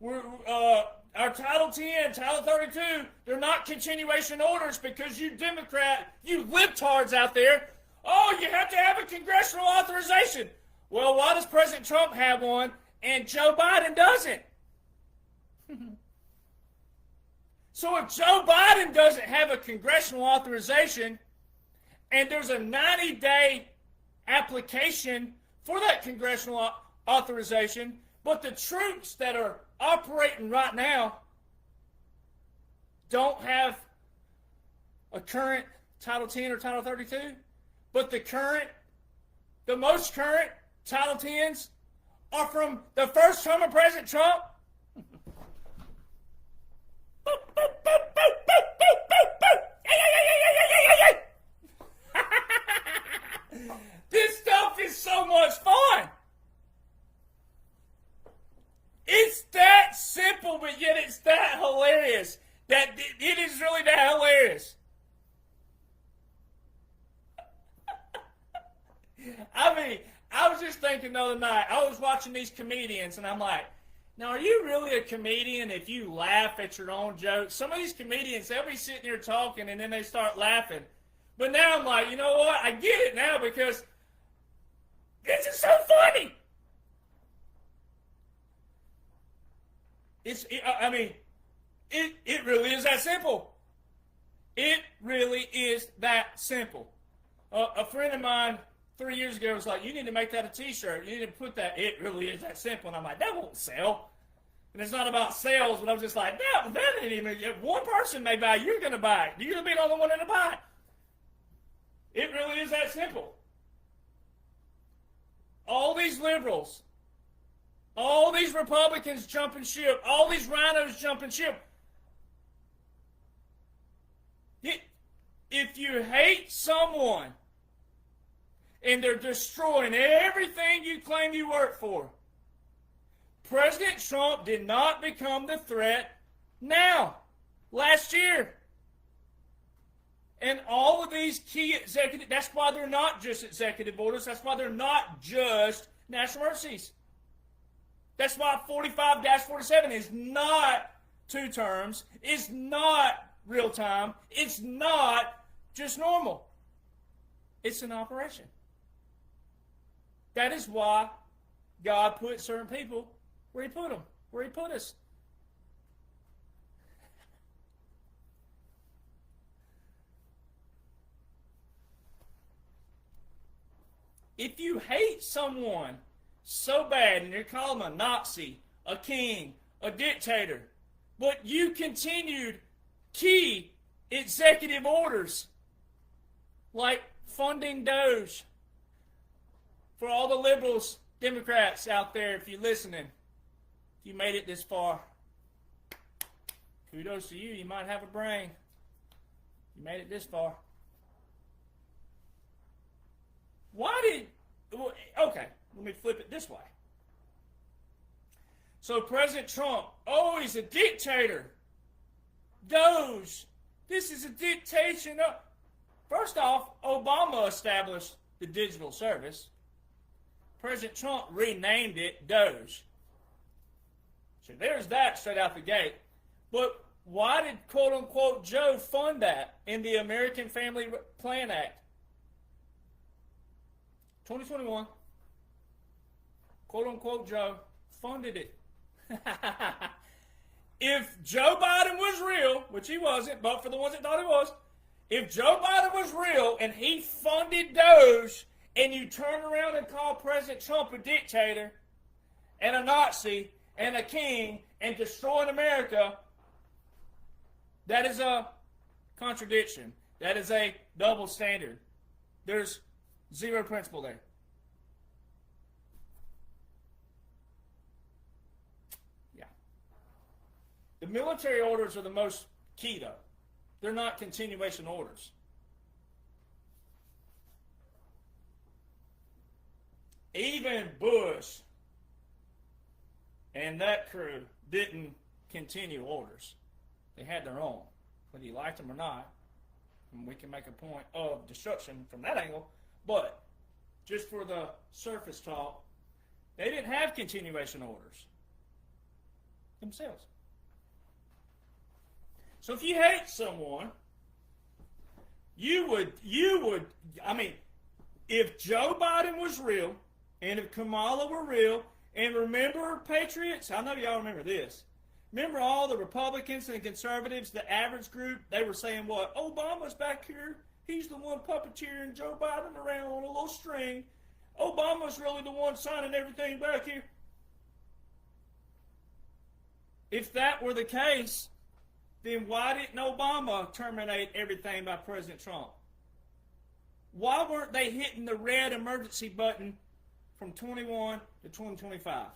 our Title 10, Title 32, they're not continuation orders because you Democrat, you libtards out there, you have to have a congressional authorization. Well, why does President Trump have one and Joe Biden doesn't? So if Joe Biden doesn't have a congressional authorization and there's a 90-day application for that congressional authorization, but the troops that are operating right now don't have a current Title 10 or Title 32, but the most current Title 10s are from the first term of President Trump. This stuff is so much fun. It's that simple, but yet it's that hilarious. That it is really that thinking the other night. I was watching these comedians, and I'm like, now, are you really a comedian if you laugh at your own jokes? Some of these comedians, they'll be sitting here talking, and then they start laughing. But now I'm like, you know what? I get it now because this is so funny. It really is that simple. It really is that simple. A friend of mine 3 years ago was like, you need to make that a t-shirt. You need to put that, it really is that simple. And I'm like, that won't sell. And it's not about sales, but I'm just like, no, that ain't even, if one person may buy it, you're going to buy it. You're going to be the only one to buy it. It really is that simple. All these liberals, all these Republicans jumping ship, all these rhinos jumping ship. If you hate someone and they're destroying everything you claim you work for, President Trump did not become the threat now, last year. And all of these key executive, that's why they're not just executive orders, that's why they're not just national emergencies. That's why 45-47 is not 2 terms, it's not real time, it's not just normal. It's an operation. That is why God put certain people where he put them, where he put us. If you hate someone so bad and you call them a Nazi, a king, a dictator, but you continued key executive orders like funding Doge, for all the liberals, Democrats out there, if you're listening, if you made it this far, kudos to you. You might have a brain. You made it this far. Okay, let me flip it this way. So President Trump, oh, he's a dictator. Doge, this is a dictation. First off, Obama established the digital service. President Trump renamed it Doge. So there's that straight out the gate. But why did quote-unquote Joe fund that in the American Family Plan Act? 2021, quote-unquote Joe funded it. If Joe Biden was real, which he wasn't, but for the ones that thought he was, if Joe Biden was real and he funded Doge, and you turn around and call President Trump a dictator and a Nazi and a king and destroying America, that is a contradiction. That is a double standard. There's zero principle there. Yeah. The military orders are the most key, though. They're not continuation orders. Even Bush and that crew didn't continue orders. They had their own. Whether you liked them or not, and we can make a point of destruction from that angle, but just for the surface talk, they didn't have continuation orders themselves. So if you hate someone, you would, if Joe Biden was real, and if Kamala were real, and remember, Patriots, I know y'all remember this. Remember all the Republicans and conservatives, the average group, they were saying what? Obama's back here. He's the one puppeteering Joe Biden around on a little string. Obama's really the one signing everything back here. If that were the case, then why didn't Obama terminate everything by President Trump? Why weren't they hitting the red emergency button from 21 to 2025?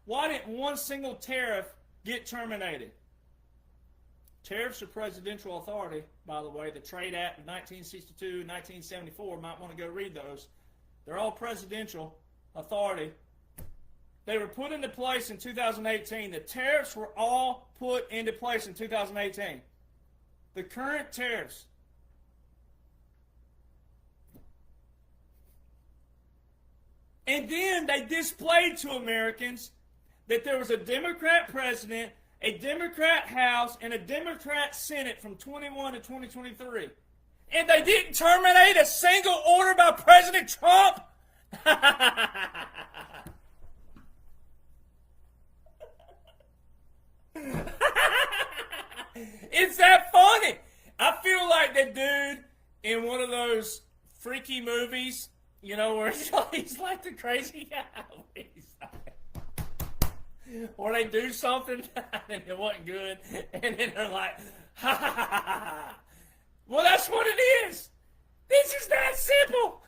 Why didn't one single tariff get terminated? Tariffs are presidential authority, by the way. The Trade Act of 1962 and 1974, might want to go read those. They're all presidential authority. They were put into place in 2018. The tariffs were all put into place in 2018. The current tariffs. And then they displayed to Americans that there was a Democrat president, a Democrat House, and a Democrat Senate from 21 to 2023. And they didn't terminate a single order by President Trump? It's that funny. I feel like the dude in one of those freaky movies, you know, where he's like the crazy guy. Or they do something and it wasn't good, and then they're like, ha ha ha ha ha. Well, that's what it is. This is that simple.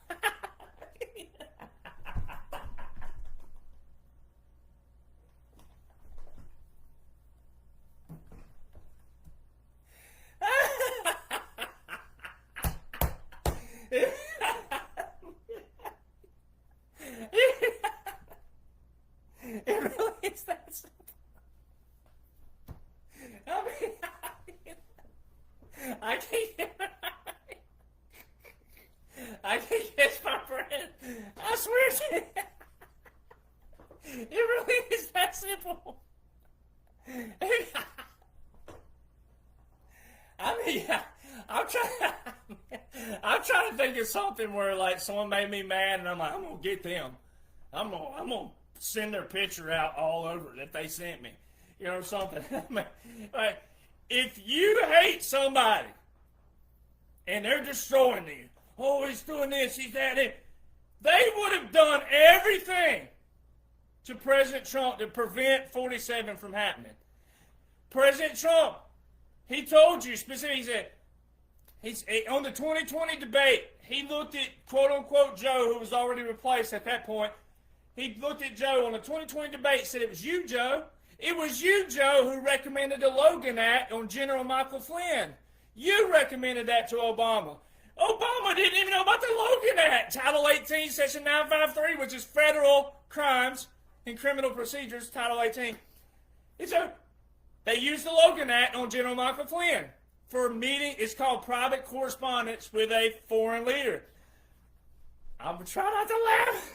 It really is that simple. I mean, I can't catch my breath. I swear to you. It really is that simple. I mean, I'm trying to think of something where like someone made me mad, and I'm like, I'm gonna get them. I'm gonna send their picture out all over that they sent me, you know, something. I mean, like, if you hate somebody and they're destroying you, oh, he's doing this, he's that, they would have done everything to President Trump to prevent 47 from happening. President Trump, he told you specifically, he said, on the 2020 debate, he looked at quote-unquote Joe, who was already replaced at that point. He looked at Joe on the 2020 debate, said, it was you, Joe. It was you, Joe, who recommended the Logan Act on General Michael Flynn. You recommended that to Obama. Obama didn't even know about the Logan Act, Title 18, Section 953, which is federal crimes and criminal procedures, Title 18. They used the Logan Act on General Michael Flynn for a meeting. It's called private correspondence with a foreign leader. I'm going to try not to laugh.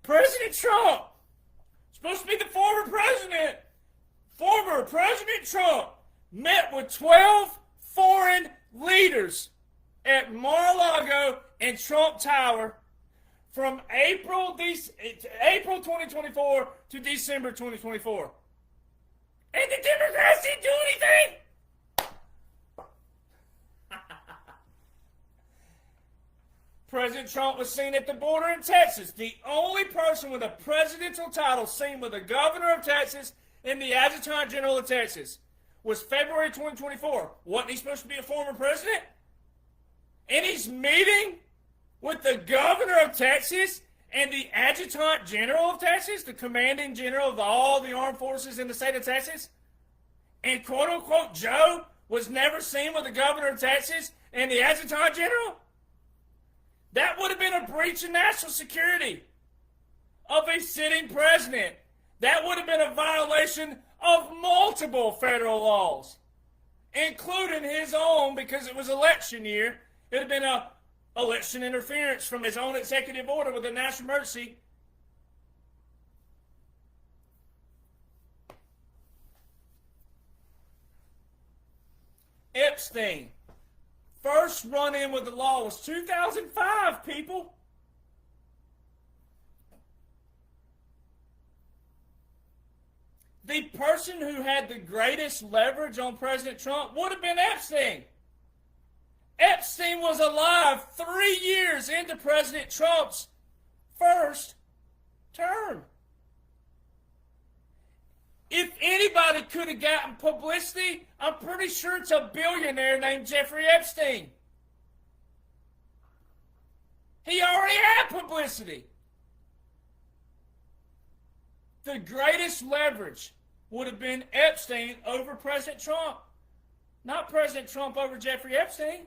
President Trump, supposed to be the former President Trump, met with 12 foreign leaders at Mar-a-Lago and Trump Tower from April 2024 to December 2024. And the Democrats didn't do anything. President Trump was seen at the border in Texas. The only person with a presidential title seen with the governor of Texas and the adjutant general of Texas was February 2024. Wasn't he supposed to be a former president? And he's meeting with the governor of Texas and the adjutant general of Texas, the commanding general of all the armed forces in the state of Texas. And quote-unquote Joe was never seen with the governor of Texas and the adjutant general? That would have been a breach of national security of a sitting president. That would have been a violation of multiple federal laws, including his own, because it was election year. It would have been a election interference from his own executive order with a national emergency. Epstein. First run-in with the law was 2005, people. The person who had the greatest leverage on President Trump would have been Epstein. Epstein was alive 3 years into President Trump's first term. If anybody could have gotten publicity, I'm pretty sure it's a billionaire named Jeffrey Epstein. He already had publicity. The greatest leverage would have been Epstein over President Trump, not President Trump over Jeffrey Epstein.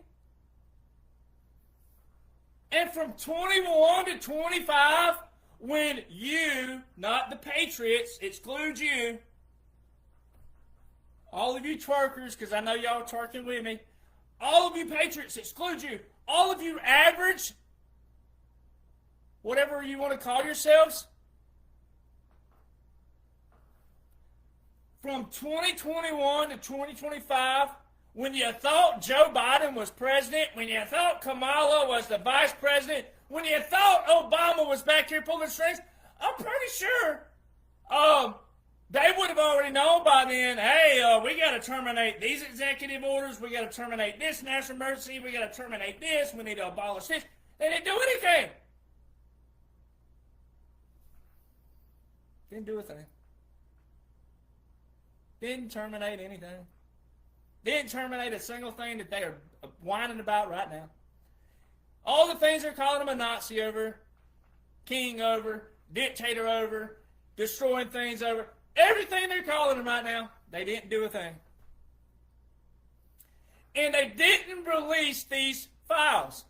And from 21 to 25, when you, not the Patriots, exclude you, all of you twerkers, because I know y'all twerking with me, all of you Patriots, exclude you, all of you average whatever you want to call yourselves, from 2021 to 2025, when you thought Joe Biden was president, when you thought Kamala was the vice president, when you thought Obama was back here pulling strings, I'm pretty sure they would have already known by then, hey, we got to terminate these executive orders, we got to terminate this national emergency, we got to terminate this, we need to abolish this. They didn't do anything. Didn't do a thing. Didn't terminate anything. Didn't terminate a single thing that they are whining about right now. All the things they're calling him a Nazi over, king over, dictator over, destroying things over, everything they're calling him right now, they didn't do a thing. And they didn't release these files.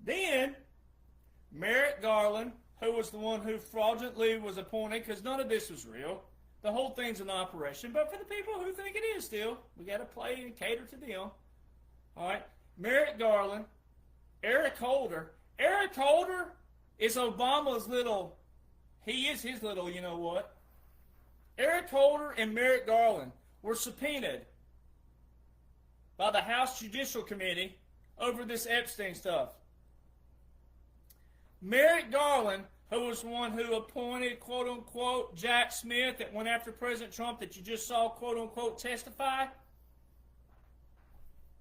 Then, Merrick Garland, who was the one who fraudulently was appointed, because none of this was real. The whole thing's an operation, but for the people who think it is still, we got to play and cater to them. All right, Merrick Garland, Eric Holder. Eric Holder is Obama's little, he is his little, you know what. Eric Holder and Merrick Garland were subpoenaed by the House Judicial Committee over this Epstein stuff. Merrick Garland, who was the one who appointed, quote-unquote, Jack Smith that went after President Trump that you just saw, quote-unquote, testify.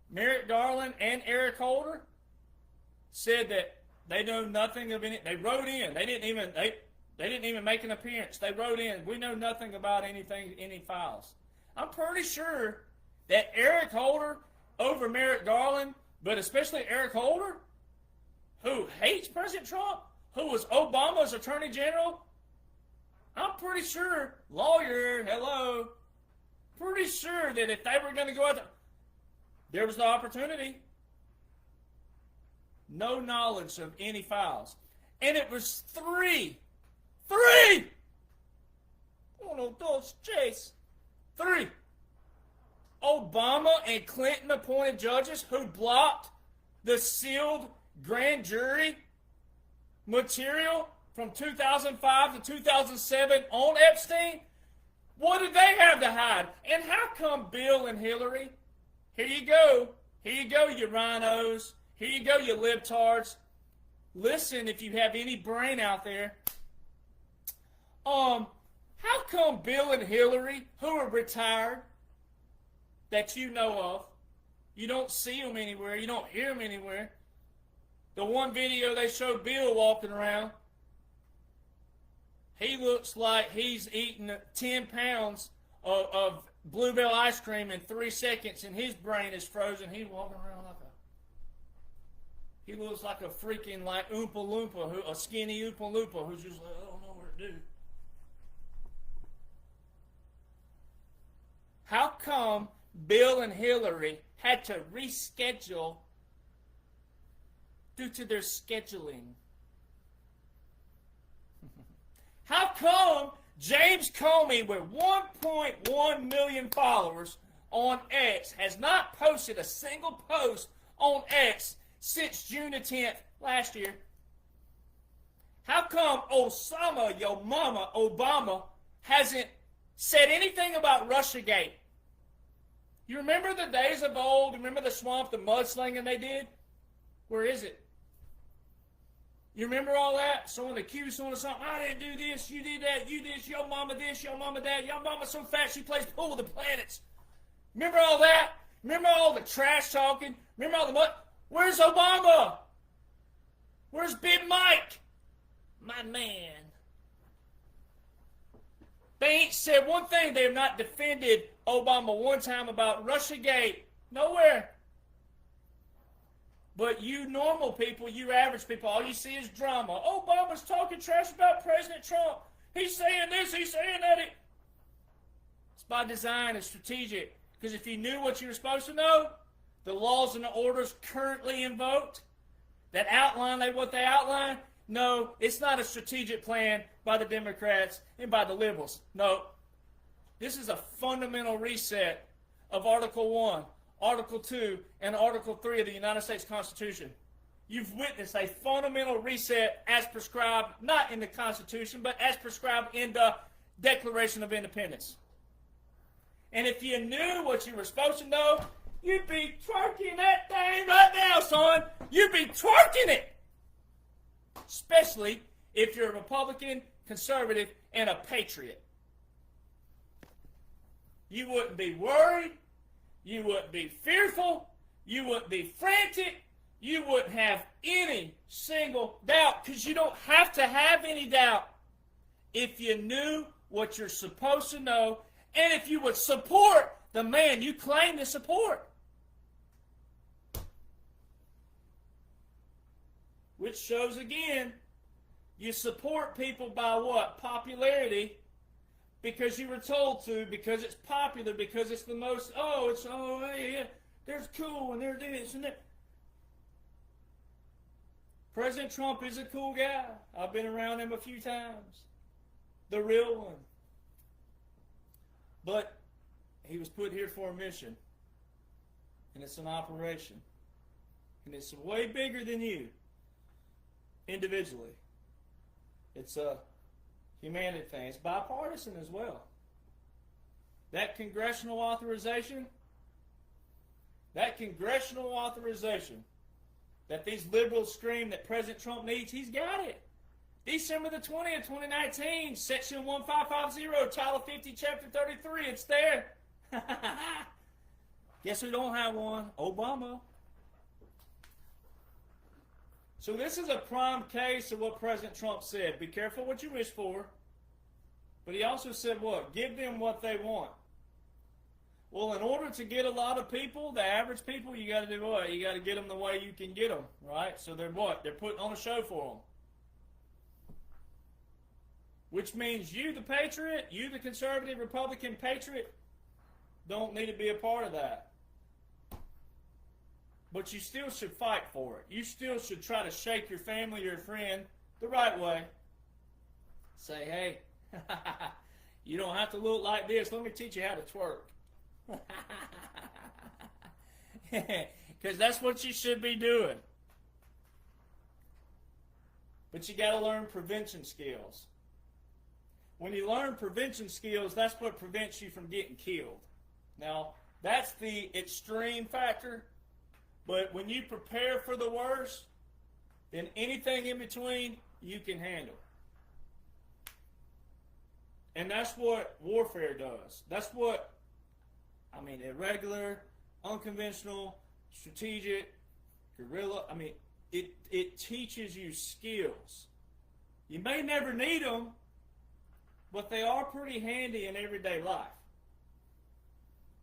Merrick Garland and Eric Holder said that they know nothing of any. They wrote in. They didn't even make an appearance. They wrote in, we know nothing about anything, any files. I'm pretty sure that Eric Holder over Merrick Garland, but especially Eric Holder, who hates President Trump, who was Obama's Attorney General, I'm pretty sure, lawyer, hello, pretty sure that if they were going to go out there, there was the opportunity. No knowledge of any files. And it was three, one of those Chase, three Obama and Clinton appointed judges who blocked the sealed grand jury material from 2005 to 2007 on Epstein. What did they have to hide? And how come Bill and Hillary, here you go, you rhinos, here you go, you libtards. Listen, if you have any brain out there, how come Bill and Hillary, who are retired, that you know of, you don't see them anywhere, you don't hear them anywhere. The one video they showed Bill walking around, he looks like he's eaten 10 pounds of Bluebell ice cream in 3 seconds, and his brain is frozen. He's walking around like he looks like a freaking like Oompa Loompa, a skinny Oompa Loompa who's just like, I don't know what to do. How come Bill and Hillary had to reschedule due to their scheduling? How come James Comey, with 1.1 million followers on X, has not posted a single post on X since June the 10th last year? How come Osama, your mama, Obama, hasn't said anything about Russiagate? You remember the days of old? Remember the swamp, the mudslinging they did? Where is it? You remember all that? Someone accused someone of something. I didn't do this, you did that, you did your mama this, your mama that. Your mama's so fat she plays pool with the planets. Remember all that? Remember all the trash talking? Remember all the mud? Where's Obama? Where's Big Mike? My man. They ain't said one thing. They have not defended Obama one time about Russiagate. Nowhere. But you normal people, you average people, all you see is drama. Obama's talking trash about President Trump. He's saying this, he's saying that. It's by design, it's strategic. Because if you knew what you were supposed to know, the laws and the orders currently invoked, that outline what they outline? No, it's not a strategic plan by the Democrats and by the liberals. No. This is a fundamental reset of Article 1, Article 2, and Article 3 of the United States Constitution. You've witnessed a fundamental reset as prescribed, not in the Constitution, but as prescribed in the Declaration of Independence. And if you knew what you were supposed to know, you'd be twerking that thing right now, son. You'd be twerking it. Especially if you're a Republican, conservative, and a patriot. You wouldn't be worried. You wouldn't be fearful. You wouldn't be frantic. You wouldn't have any single doubt, because you don't have to have any doubt if you knew what you're supposed to know, and if you would support the man you claim to support. Which shows again, you support people by what? Popularity, because you were told to, because it's popular, because it's the most, yeah, they're cool and they're this and that. President Trump is a cool guy. I've been around him a few times. The real one. But he was put here for a mission. And it's an operation. And it's way bigger than you. Individually. It's a humanity thing. It's bipartisan as well. That congressional authorization that these liberals scream that President Trump needs, he's got it. December the 20th, 2019, Section 1550, Title 50, Chapter 33, it's there. Guess who don't have one? Obama. So this is a prime case of what President Trump said. Be careful what you wish for. But he also said what? Give them what they want. Well, in order to get a lot of people, the average people, you got to do what? You got to get them the way you can get them, right? So they're what? They're putting on a show for them. Which means you, the patriot, you, the conservative Republican patriot, don't need to be a part of that. But you still should fight for it. You still should try to shake your family or your friend the right way. Say, hey, you don't have to look like this. Let me teach you how to twerk. Because that's what you should be doing. But you got to learn prevention skills. When you learn prevention skills, that's what prevents you from getting killed. Now, that's the extreme factor. But when you prepare for the worst, then anything in between, you can handle. And that's what warfare does. That's what, irregular, unconventional, strategic, guerrilla, it teaches you skills. You may never need them, but they are pretty handy in everyday life.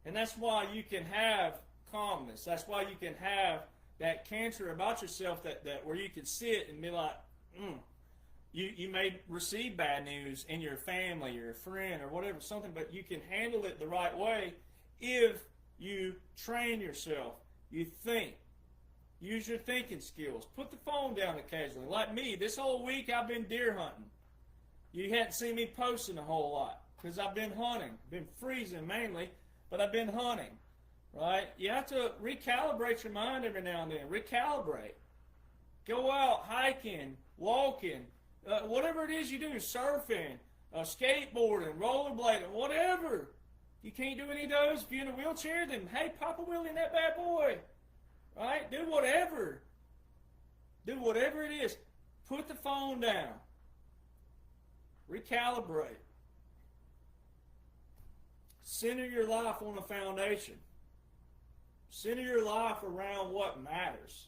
And that's why you can have calmness. That's why you can have that cancer about yourself that where you can sit and be like, You may receive bad news in your family or a friend or whatever, something, but you can handle it the right way if you train yourself. You think. Use your thinking skills. Put the phone down occasionally. Like me, this whole week I've been deer hunting. You hadn't seen me posting a whole lot because I've been hunting. Been freezing mainly, but I've been hunting. Right? You have to recalibrate your mind every now and then. Recalibrate. Go out hiking, walking, whatever it is you do, surfing, skateboarding, rollerblading, whatever. You can't do any of those. If you're in a wheelchair, then hey, pop a wheel in that bad boy. Right? Do whatever. Do whatever it is. Put the phone down. Recalibrate. Center your life on a foundation. Center your life around what matters.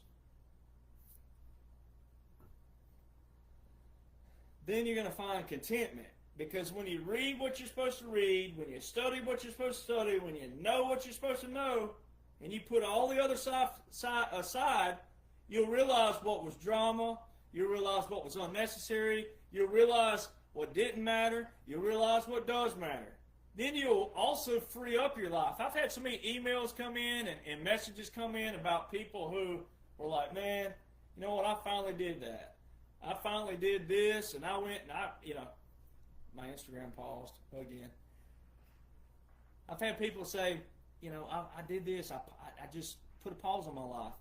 Then you're going to find contentment. Because when you read what you're supposed to read, when you study what you're supposed to study, when you know what you're supposed to know, and you put all the other aside, you'll realize what was drama, you'll realize what was unnecessary, you'll realize what didn't matter, you'll realize what does matter. Then you'll also free up your life. I've had so many emails come in and messages come in about people who were like, man, You know what? I finally did that. I finally did this, and I went and my Instagram paused again. I've had people say, I did this. I just put a pause on my life.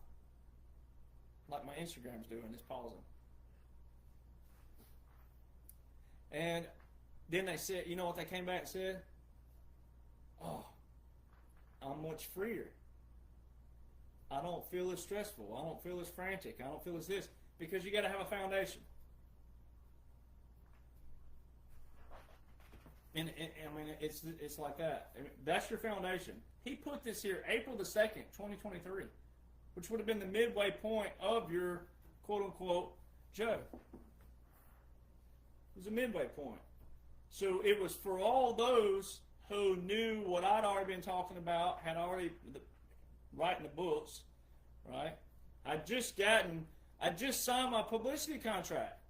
Like my Instagram's doing, it's pausing. And then they said, you know what they came back and said? Oh, I'm much freer. I don't feel as stressful. I don't feel as frantic. I don't feel as this. Because you got to have a foundation. And I mean, it's like that. I mean, that's your foundation. He put this here April the 2nd, 2023, which would have been the midway point of your quote-unquote Joe. It was a midway point. So it was for all those who knew what I'd already been talking about, had already writing the books, right? I just signed my publicity contract.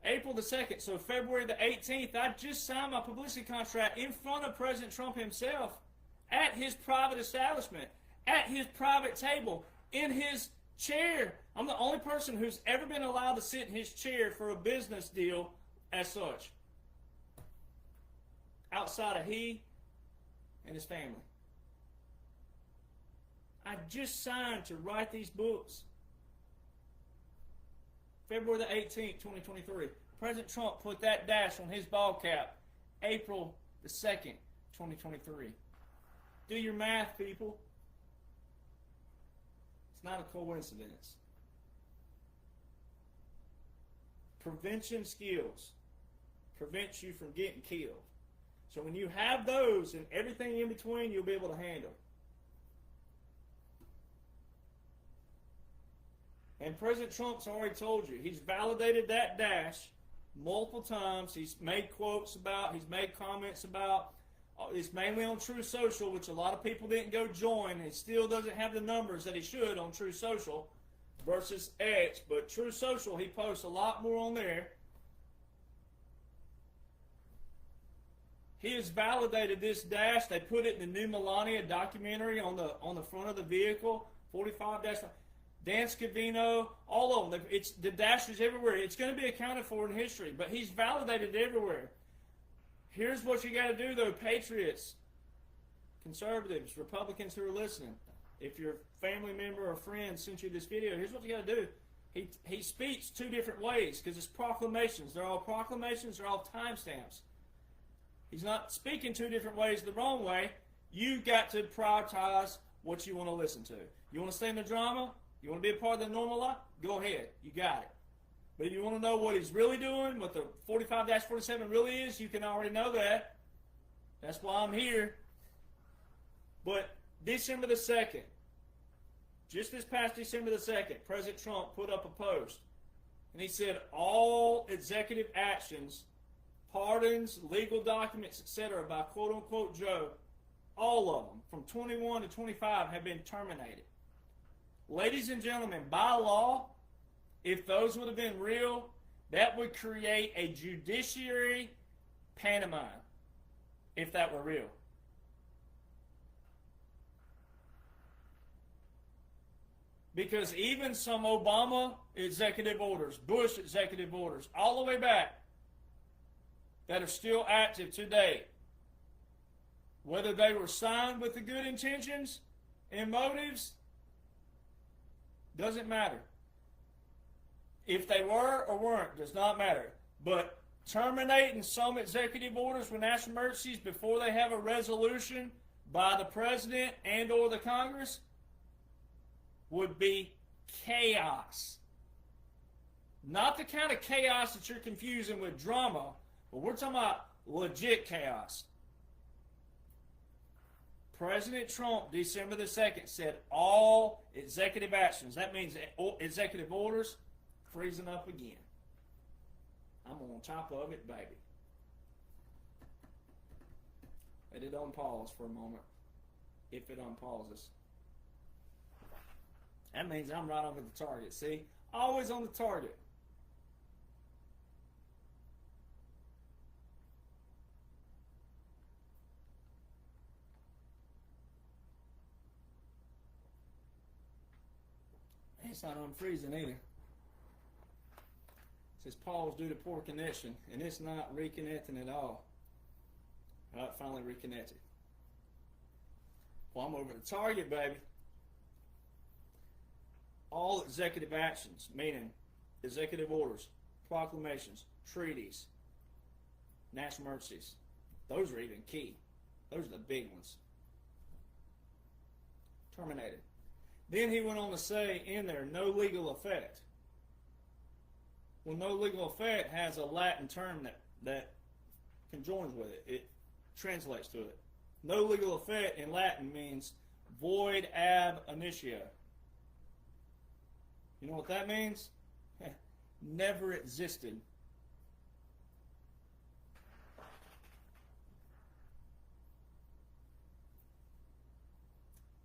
April the 2nd, so February the 18th, I just signed my publicity contract in front of President Trump himself at his private establishment, at his private table, in his chair. I'm the only person who's ever been allowed to sit in his chair for a business deal as such, outside of he and his family. I just signed to write these books. February the 18th, 2023. President Trump put that dash on his ball cap. April the 2nd, 2023. Do your math, people. It's not a coincidence. Prevention skills prevents you from getting killed. So when you have those and everything in between, you'll be able to handle. And President Trump's already told you. He's validated that dash multiple times. He's made quotes about, he's made comments about. It's mainly on True Social, which a lot of people didn't go join. He still doesn't have the numbers that he should on True Social versus X. But True Social, he posts a lot more on there. He has validated this dash. They put it in the new Melania documentary on the front of the vehicle, 45-. Dan Scavino, all of them. The dash is everywhere. It's going to be accounted for in history, but he's validated everywhere. Here's what you got to do, though, patriots, conservatives, Republicans who are listening. If your family member or friend sent you this video, here's what you got to do. He speaks two different ways because it's proclamations. They're all proclamations. They're all timestamps. He's not speaking two different ways the wrong way. You got to prioritize what you want to listen to. You want to stay in the drama? You want to be a part of the normal life? Go ahead. You got it. But if you want to know what he's really doing, what the 45-47 really is, you can already know that. That's why I'm here. But December the 2nd, just this past December the 2nd, President Trump put up a post. And he said all executive actions, pardons, legal documents, etc. by quote-unquote Joe, all of them, from 21 to 25, have been terminated. Ladies and gentlemen, by law, if those would have been real, that would create a judiciary pantomime, if that were real. Because even some Obama executive orders, Bush executive orders, all the way back, that are still active today, whether they were signed with the good intentions and motives, doesn't matter. If they were or weren't, does not matter. But terminating some executive orders with national emergencies before they have a resolution by the president and or the Congress would be chaos. Not the kind of chaos that you're confusing with drama, but we're talking about legit chaos. President Trump, December the 2nd, said all executive actions, that means executive orders, freezing up again. I'm on top of it, baby. Let it unpause for a moment, if it unpauses. That means I'm right over the target, see? Always on the target. It's not unfreezing either. Says pause due to poor connection, and it's not reconnecting at all. All right, finally reconnected. Well, I'm over the target, baby. All executive actions, meaning executive orders, proclamations, treaties, national emergencies, those are even key. Those are the big ones. Terminated. Then he went on to say in there, no legal effect. Well, no legal effect has a Latin term that conjoins with it. It translates to it. No legal effect in Latin means void ab initio. You know what that means? Never existed.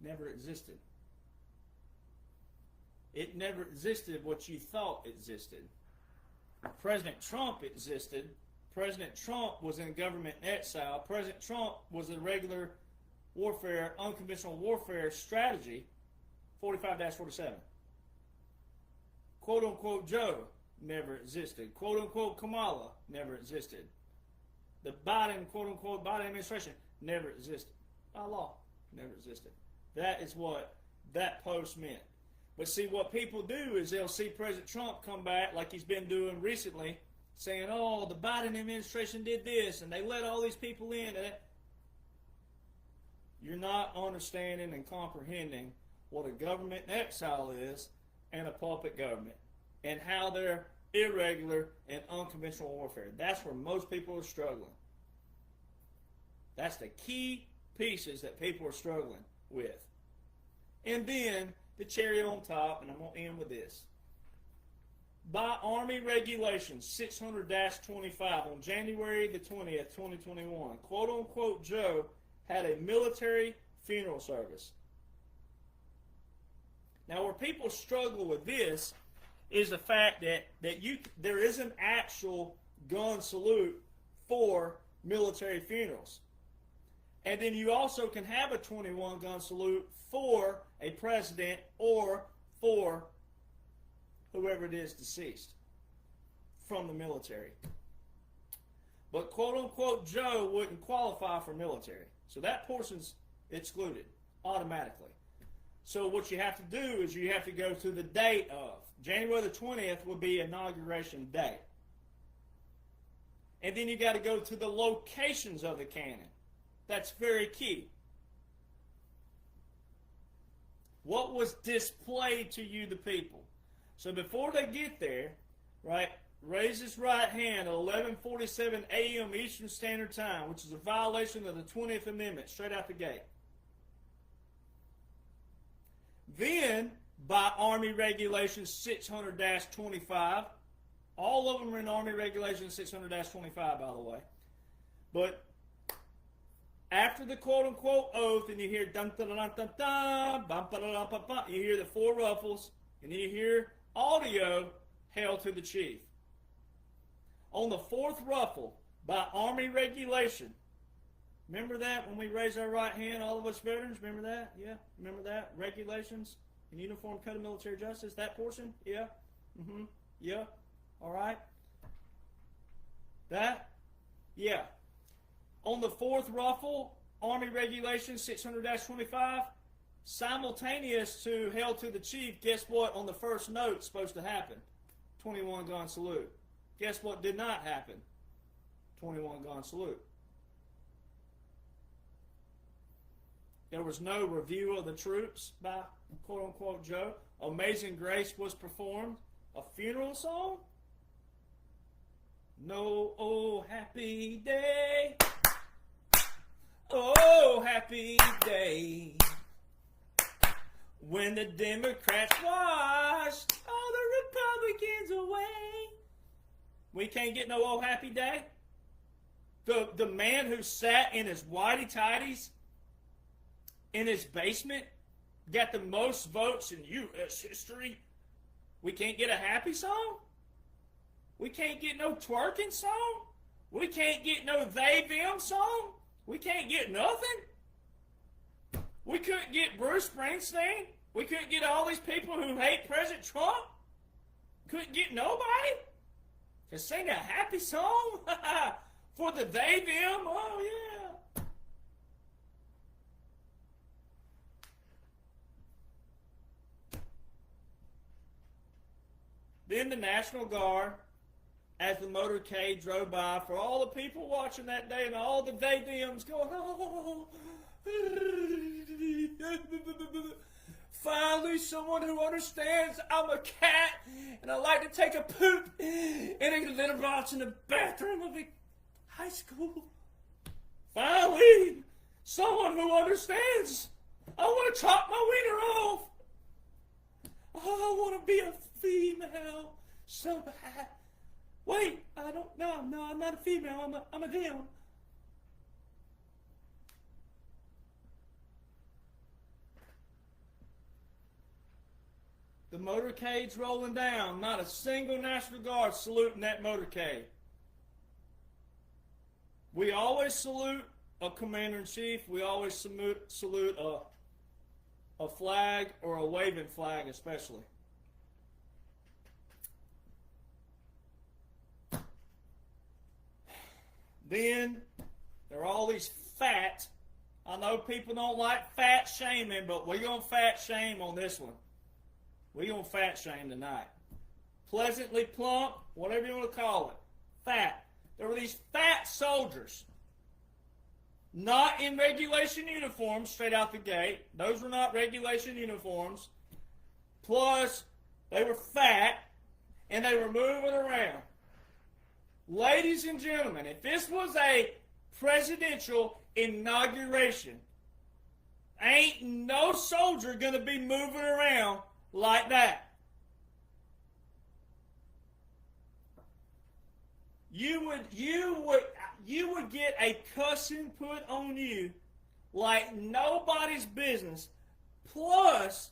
Never existed. It never existed what you thought existed. President Trump existed. President Trump was in government exile. President Trump was a regular warfare, unconventional warfare strategy, 45-47. Quote unquote Joe never existed. Quote unquote Kamala never existed. The Biden, quote unquote Biden administration never existed. By law, never existed. That is what that post meant. But see, what people do is they'll see President Trump come back like he's been doing recently, saying, oh, the Biden administration did this, and they let all these people in. You're not understanding and comprehending what a government in exile is and a puppet government, and how they're irregular and unconventional warfare. That's where most people are struggling. That's the key pieces that people are struggling with. And then the cherry on top, and I'm going to end with this. By Army Regulations 600-25 on January the 20th, 2021, quote-unquote Joe had a military funeral service. Now, where people struggle with this is the fact that there is an actual gun salute for military funerals. And then you also can have a 21 gun salute for a president or for whoever it is deceased from the military. But quote-unquote Joe wouldn't qualify for military. So that portion's excluded automatically. So what you have to do is you have to go to the date of. January the 20th will be inauguration day. And then you got to go to the locations of the cannon. That's very key. What was displayed to you, the people? So before they get there, right, raise his right hand at 11:47 a.m. Eastern Standard Time, which is a violation of the 20th Amendment, straight out the gate. Then, by Army Regulations 600-25, all of them are in Army Regulations 600-25, by the way. But after the quote-unquote oath, and you hear dun-dun-dun-dun-dun, bum-ba-da-dum-bum-bum, you hear the four ruffles, and then you hear audio, hail to the chief. On the fourth ruffle, by Army Regulation, remember that when we raise our right hand, all of us veterans, remember that? Yeah, remember that? Regulations and Uniform Code of Military Justice, that portion? Yeah? Mm-hmm. Yeah? All right? That? Yeah. On the fourth ruffle, Army Regulations 600-25, simultaneous to hail to the chief, guess what on the first note is supposed to happen? 21 gun salute. Guess what did not happen? 21 gun salute. There was no review of the troops by quote-unquote Joe. Amazing Grace was performed. A funeral song? No, oh, happy day. Oh, happy day. When the Democrats washed all the Republicans away. We can't get no oh, happy day. The man who sat in his whitey-tighties in his basement got the most votes in U.S. history. We can't get a happy song? We can't get no twerking song? We can't get no they-them song? We can't get nothing? We couldn't get Bruce Springsteen? We couldn't get all these people who hate President Trump? Couldn't get nobody? to sing a happy song for the they, them. Oh, yeah. Then the National Guard, as the motorcade drove by, for all the people watching that day and all the they, thems going, oh, finally someone who understands I'm a cat and I like to take a poop in a litter box in the bathroom of a high school. Finally, someone who understands I want to chop my wiener off. Oh, I want to be a female so bad. Wait, I don't know. No, I'm not a female. I'm a them. The motorcade's rolling down. Not a single National Guard saluting that motorcade. We always salute a commander-in-chief. We always salute a flag or a waving flag especially. Then there are all these fat. I know people don't like fat shaming, but we're going to fat shame on this one. We're going to fat shame tonight. Pleasantly plump, whatever you want to call it. Fat. There were these fat soldiers. Not in regulation uniforms straight out the gate. Those were not regulation uniforms. Plus, they were fat, and they were moving around. Ladies and gentlemen, if this was a presidential inauguration, ain't no soldier going to be moving around like that. You would get a cussing put on you like nobody's business. Plus,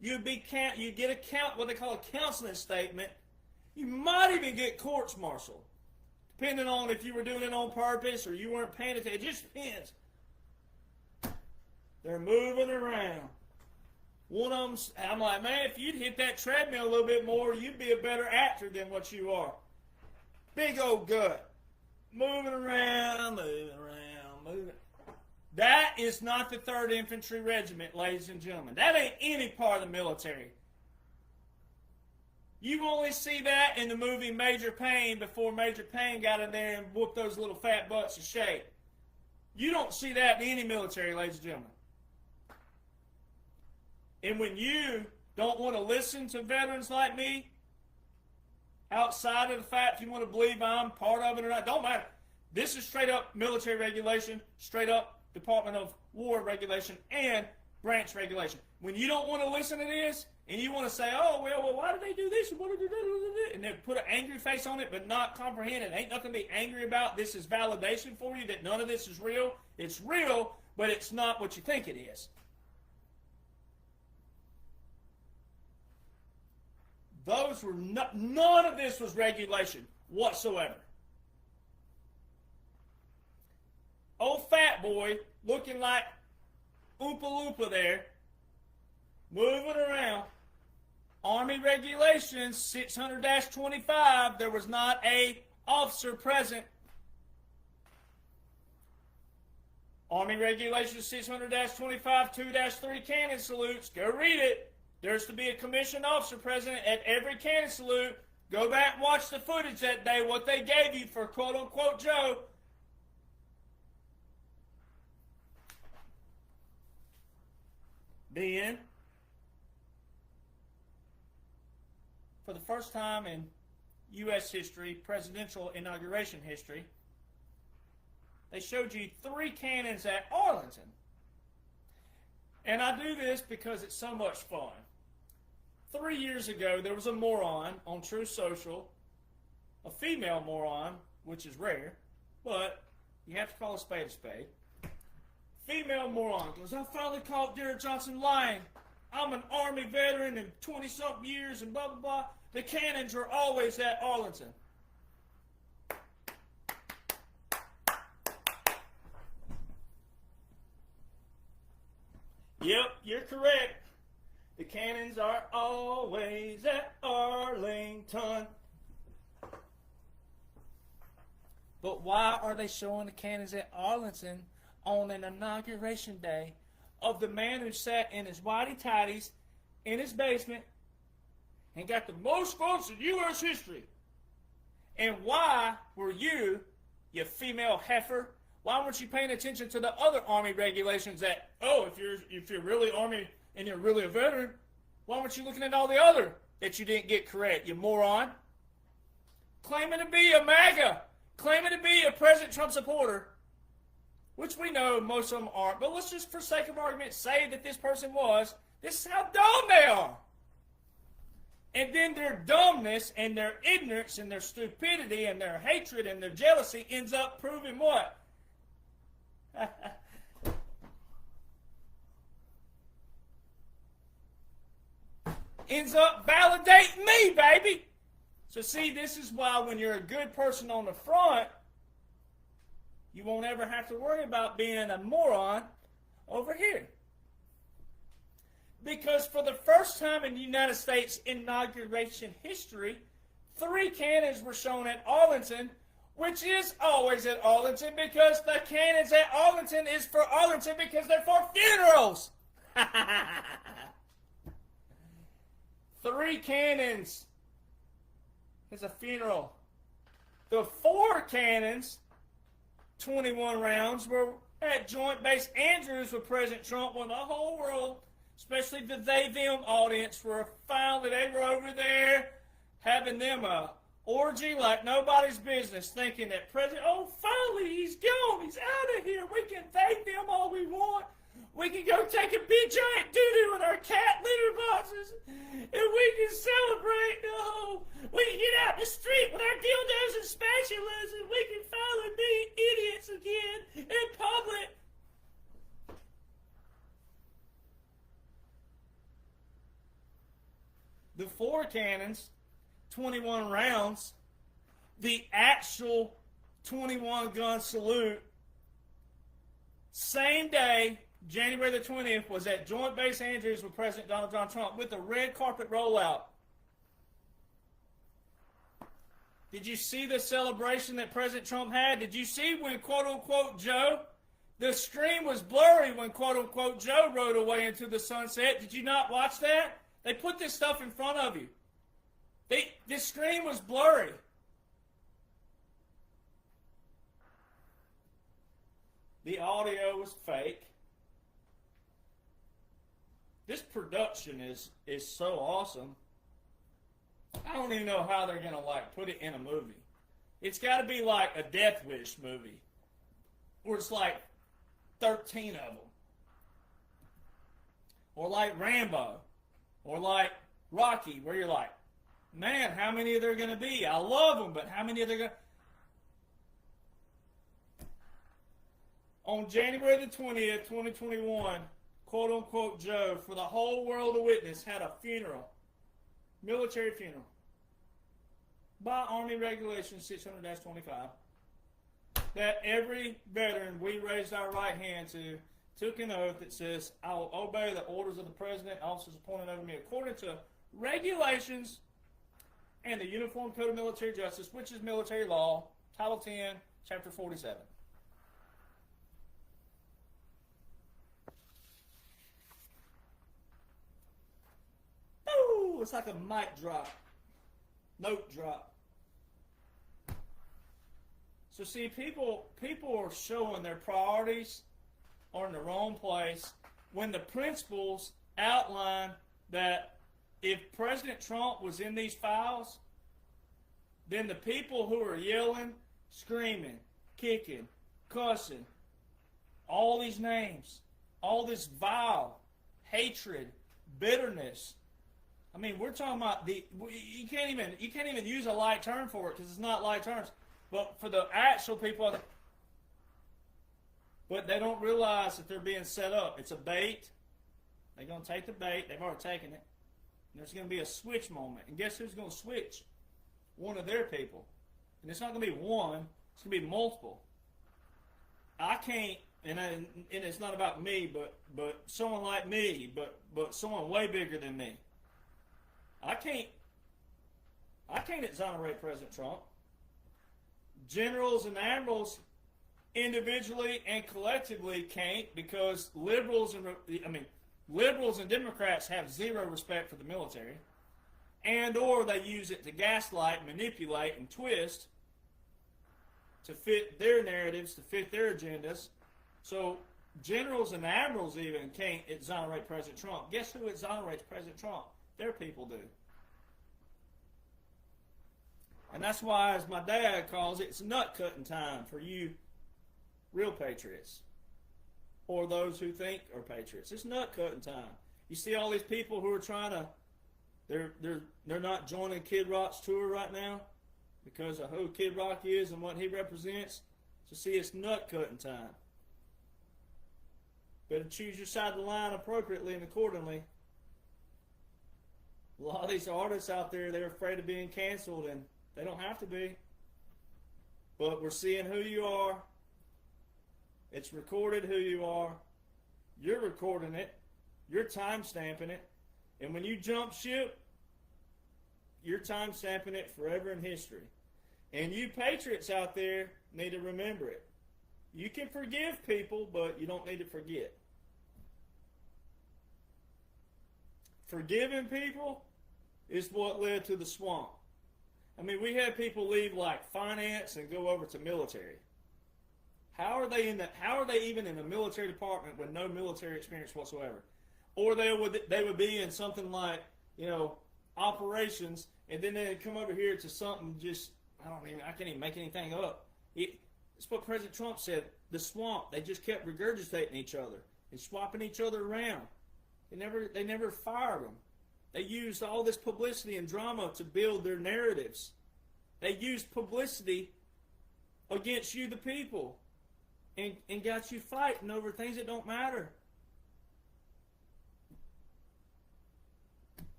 you'd get what they call a counseling statement. You might even get courts-martialed, depending on if you were doing it on purpose or you weren't paying attention. It just depends. They're moving around. One of them, I'm like, man, if you'd hit that treadmill a little bit more, you'd be a better actor than what you are. Big old gut. Moving around, moving around, moving. That is not the 3rd Infantry Regiment, ladies and gentlemen. That ain't any part of the military. You only see that in the movie Major Payne before Major Payne got in there and whooped those little fat butts to shape. You don't see that in any military, ladies and gentlemen. And when you don't want to listen to veterans like me, outside of the fact if you want to believe I'm part of it or not, don't matter. This is straight up military regulation, straight up Department of War regulation, and branch regulation. When you don't want to listen to this, and you want to say, oh, well, why did they do this? And then put an angry face on it, but not comprehend it. Ain't nothing to be angry about. This is validation for you that none of this is real. It's real, but it's not what you think it is. Those were none of this was regulation whatsoever. Old fat boy looking like Oompa Loompa there, moving around. Army Regulations 600-25, there was not a officer present. Army Regulations 600-25, 2-3 cannon salutes. Go read it. There's to be a commissioned officer present at every cannon salute. Go back and watch the footage that day, what they gave you for quote-unquote Joe. Then, for the first time in U.S. history, presidential inauguration history, they showed you 3 cannons at Arlington. And I do this because it's so much fun. 3 years ago, there was a moron on True Social, a female moron, which is rare, but you have to call a spade a spade. Female moron goes, I finally caught Derek Johnson lying. I'm an Army veteran in 20-something years and blah, blah, blah. The cannons are always at Arlington. Yep, you're correct. The cannons are always at Arlington. But why are they showing the cannons at Arlington on an inauguration day of the man who sat in his whitey-tighties in his basement and got the most votes in U.S. history? And why were you female heifer, why weren't you paying attention to the other Army regulations that, if you're really Army and you're really a veteran, why weren't you looking at all the other that you didn't get correct, you moron? Claiming to be a MAGA, claiming to be a President Trump supporter, which we know most of them aren't, but let's just, for sake of argument, say that this person was. This is how dumb they are. And then their dumbness and their ignorance and their stupidity and their hatred and their jealousy ends up proving what? Ends up validating me, baby. So see, this is why when you're a good person on the front, you won't ever have to worry about being a moron over here. Because for the first time in United States inauguration history, 3 cannons were shown at Arlington, which is always at Arlington because the cannons at Arlington is for Arlington because they're for funerals. 3 cannons is a funeral. The 4 cannons, 21 rounds, were at Joint Base Andrews with President Trump when the whole world, especially the they-them audience, were finally, they were over there having them a orgy like nobody's business, thinking that President, finally he's gone, he's out of here, we can they-them all we want. We can go take a big giant doo-doo in our cat litter boxes, and we can celebrate. No, we can get out in the street with our dildos and spatulas, and we can finally be idiots again in public. The 4 cannons, 21 rounds, the actual 21 gun salute, same day, January the 20th, was at Joint Base Andrews with President Donald John Trump with the red carpet rollout. Did you see the celebration that President Trump had? Did you see when quote-unquote Joe, the screen was blurry when quote-unquote Joe rode away into the sunset? Did you not watch that? They put this stuff in front of you. This screen was blurry. The audio was fake. This production is so awesome. I don't even know how they're going to put it in a movie. It's got to be like a Death Wish movie where it's like 13 of them. Or like Rambo. Or like Rocky, where you're like, man, how many are there going to be? I love them, but how many are there going to... On January the 20th, 2021, quote-unquote Joe, for the whole world to witness, had a funeral. Military funeral. By Army Regulation 600-25. That every veteran we raised our right hand to took an oath that says, I will obey the orders of the President and officers appointed over me according to regulations and the Uniform Code of Military Justice, which is military law, Title 10, Chapter 47. Ooh, it's like a mic drop. Note drop. So see, people are showing their priorities are in the wrong place when the principles outline that if President Trump was in these files, then the people who are yelling, screaming, kicking, cussing, all these names, all this vile hatred, bitterness. I mean, we're talking about you can't even use a light term for it because it's not light terms. But for the actual people, but they don't realize that they're being set up. It's a bait. They're going to take the bait. They've already taken it. And there's going to be a switch moment. And guess who's going to switch? One of their people. And it's not going to be one. It's going to be multiple. I can't, and it's not about me, but someone like me, but someone way bigger than me. I can't exonerate President Trump. Generals and admirals individually and collectively can't, because liberals and Democrats have zero respect for the military, and or they use it to gaslight, manipulate, and twist to fit their narratives, to fit their agendas. So generals and admirals even can't exonerate President Trump. Guess who exonerates President Trump? Their people do. And that's why, as my dad calls it, it's nut-cutting time for you real patriots, or those who think are patriots. It's nut-cutting time. You see all these people who are trying to, they're not joining Kid Rock's tour right now because of who Kid Rock is and what he represents. So see, it's nut-cutting time. Better choose your side of the line appropriately and accordingly. A lot of these artists out there, they're afraid of being canceled, and they don't have to be. But we're seeing who you are. It's recorded who you are. You're recording it. You're time-stamping it. And when you jump ship, you're time-stamping it forever in history. And you patriots out there need to remember it. You can forgive people, but you don't need to forget. Forgiving people is what led to the swamp. I mean, we had people leave like finance and go over to military. How are they even in the military department with no military experience whatsoever? Or they would be in something like, operations, and then they'd come over here to something just, I can't even make anything up. It's what President Trump said, the swamp. They just kept regurgitating each other and swapping each other around. They never fired them. They used all this publicity and drama to build their narratives. They used publicity against you, the people, and got you fighting over things that don't matter.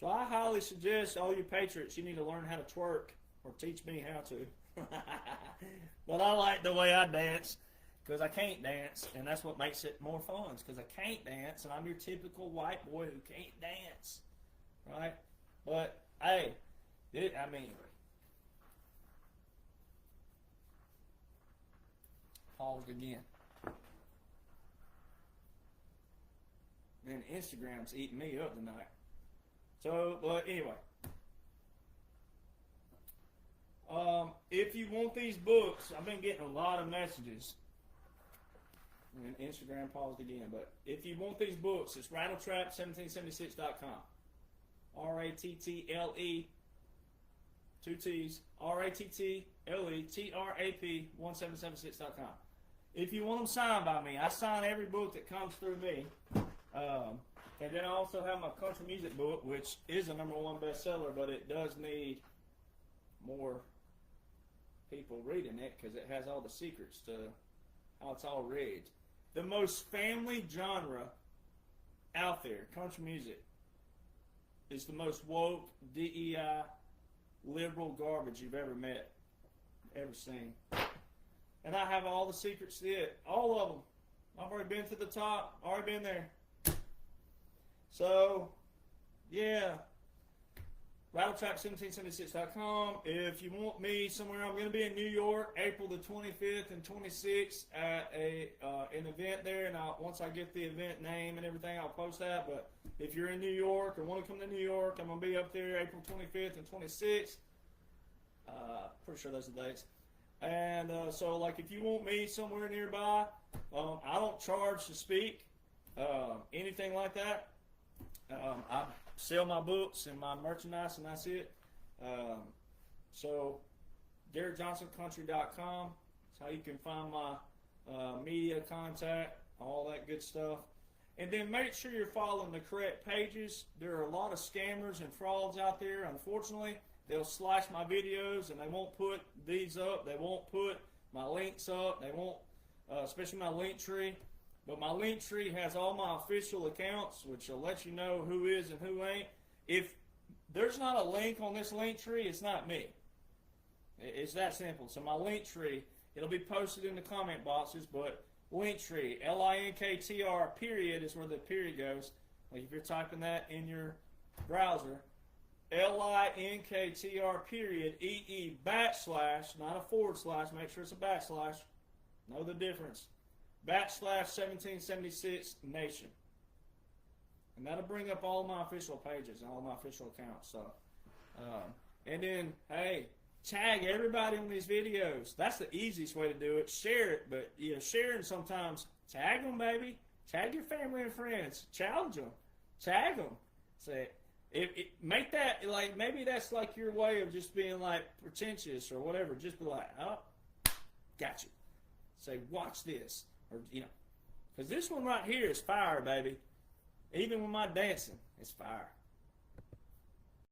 So I highly suggest all you patriots, you need to learn how to twerk, or teach me how to. But I like the way I dance, because I can't dance, and that's what makes it more fun, because I can't dance, and I'm your typical white boy who can't dance, right? But, hey, paused again. Man, Instagram's eating me up tonight. So, but anyway. If you want these books, I've been getting a lot of messages. And Instagram paused again. But if you want these books, it's rattletrap1776.com. RATTLE, 2 T's, RATTLE, 1776.com. If you want them signed by me, I sign every book that comes through me. And then I also have my country music book, which is a #1 bestseller, but it does need more people reading it because it has all the secrets to how it's all rigged. The most family genre out there, country music, is the most woke, DEI, liberal garbage you've ever met, ever seen. And I have all the secrets to it, all of them. I've already been to the top, already been there. So, yeah, rattletrap1776.com. If you want me somewhere, I'm going to be in New York, April the 25th and 26th at an event there. And once I get the event name and everything, I'll post that. But if you're in New York or want to come to New York, I'm going to be up there April 25th and 26th. Pretty sure those are the dates. And so, like, if you want me somewhere nearby, I don't charge to speak, anything like that. I sell my books and my merchandise, and that's it. So, DerrickJohnsonCountry.com is how you can find my media contact, all that good stuff. And then make sure you're following the correct pages. There are a lot of scammers and frauds out there, unfortunately. They'll slice my videos, and they won't put these up. They won't put my links up. They won't, especially my link tree. But my link tree has all my official accounts, which will let you know who is and who ain't. If there's not a link on this link tree, it's not me. It's that simple. So my link tree, it'll be posted in the comment boxes, but link tree, LINKTR period is where the period goes. Like if you're typing that in your browser, LINKTR period EE backslash, not a forward slash, make sure it's a backslash. Know the difference. Backslash 1776 nation. And that'll bring up all my official pages and all my official accounts. So, and then, hey, tag everybody on these videos. That's the easiest way to do it. Share it, but sharing sometimes, tag them, baby. Tag your family and friends. Challenge them. Tag them. Say, make that, like, maybe that's like your way of just being like pretentious or whatever. Just be like, oh, got you. Say, watch this. Or, because this one right here is fire, baby. Even with my dancing, it's fire.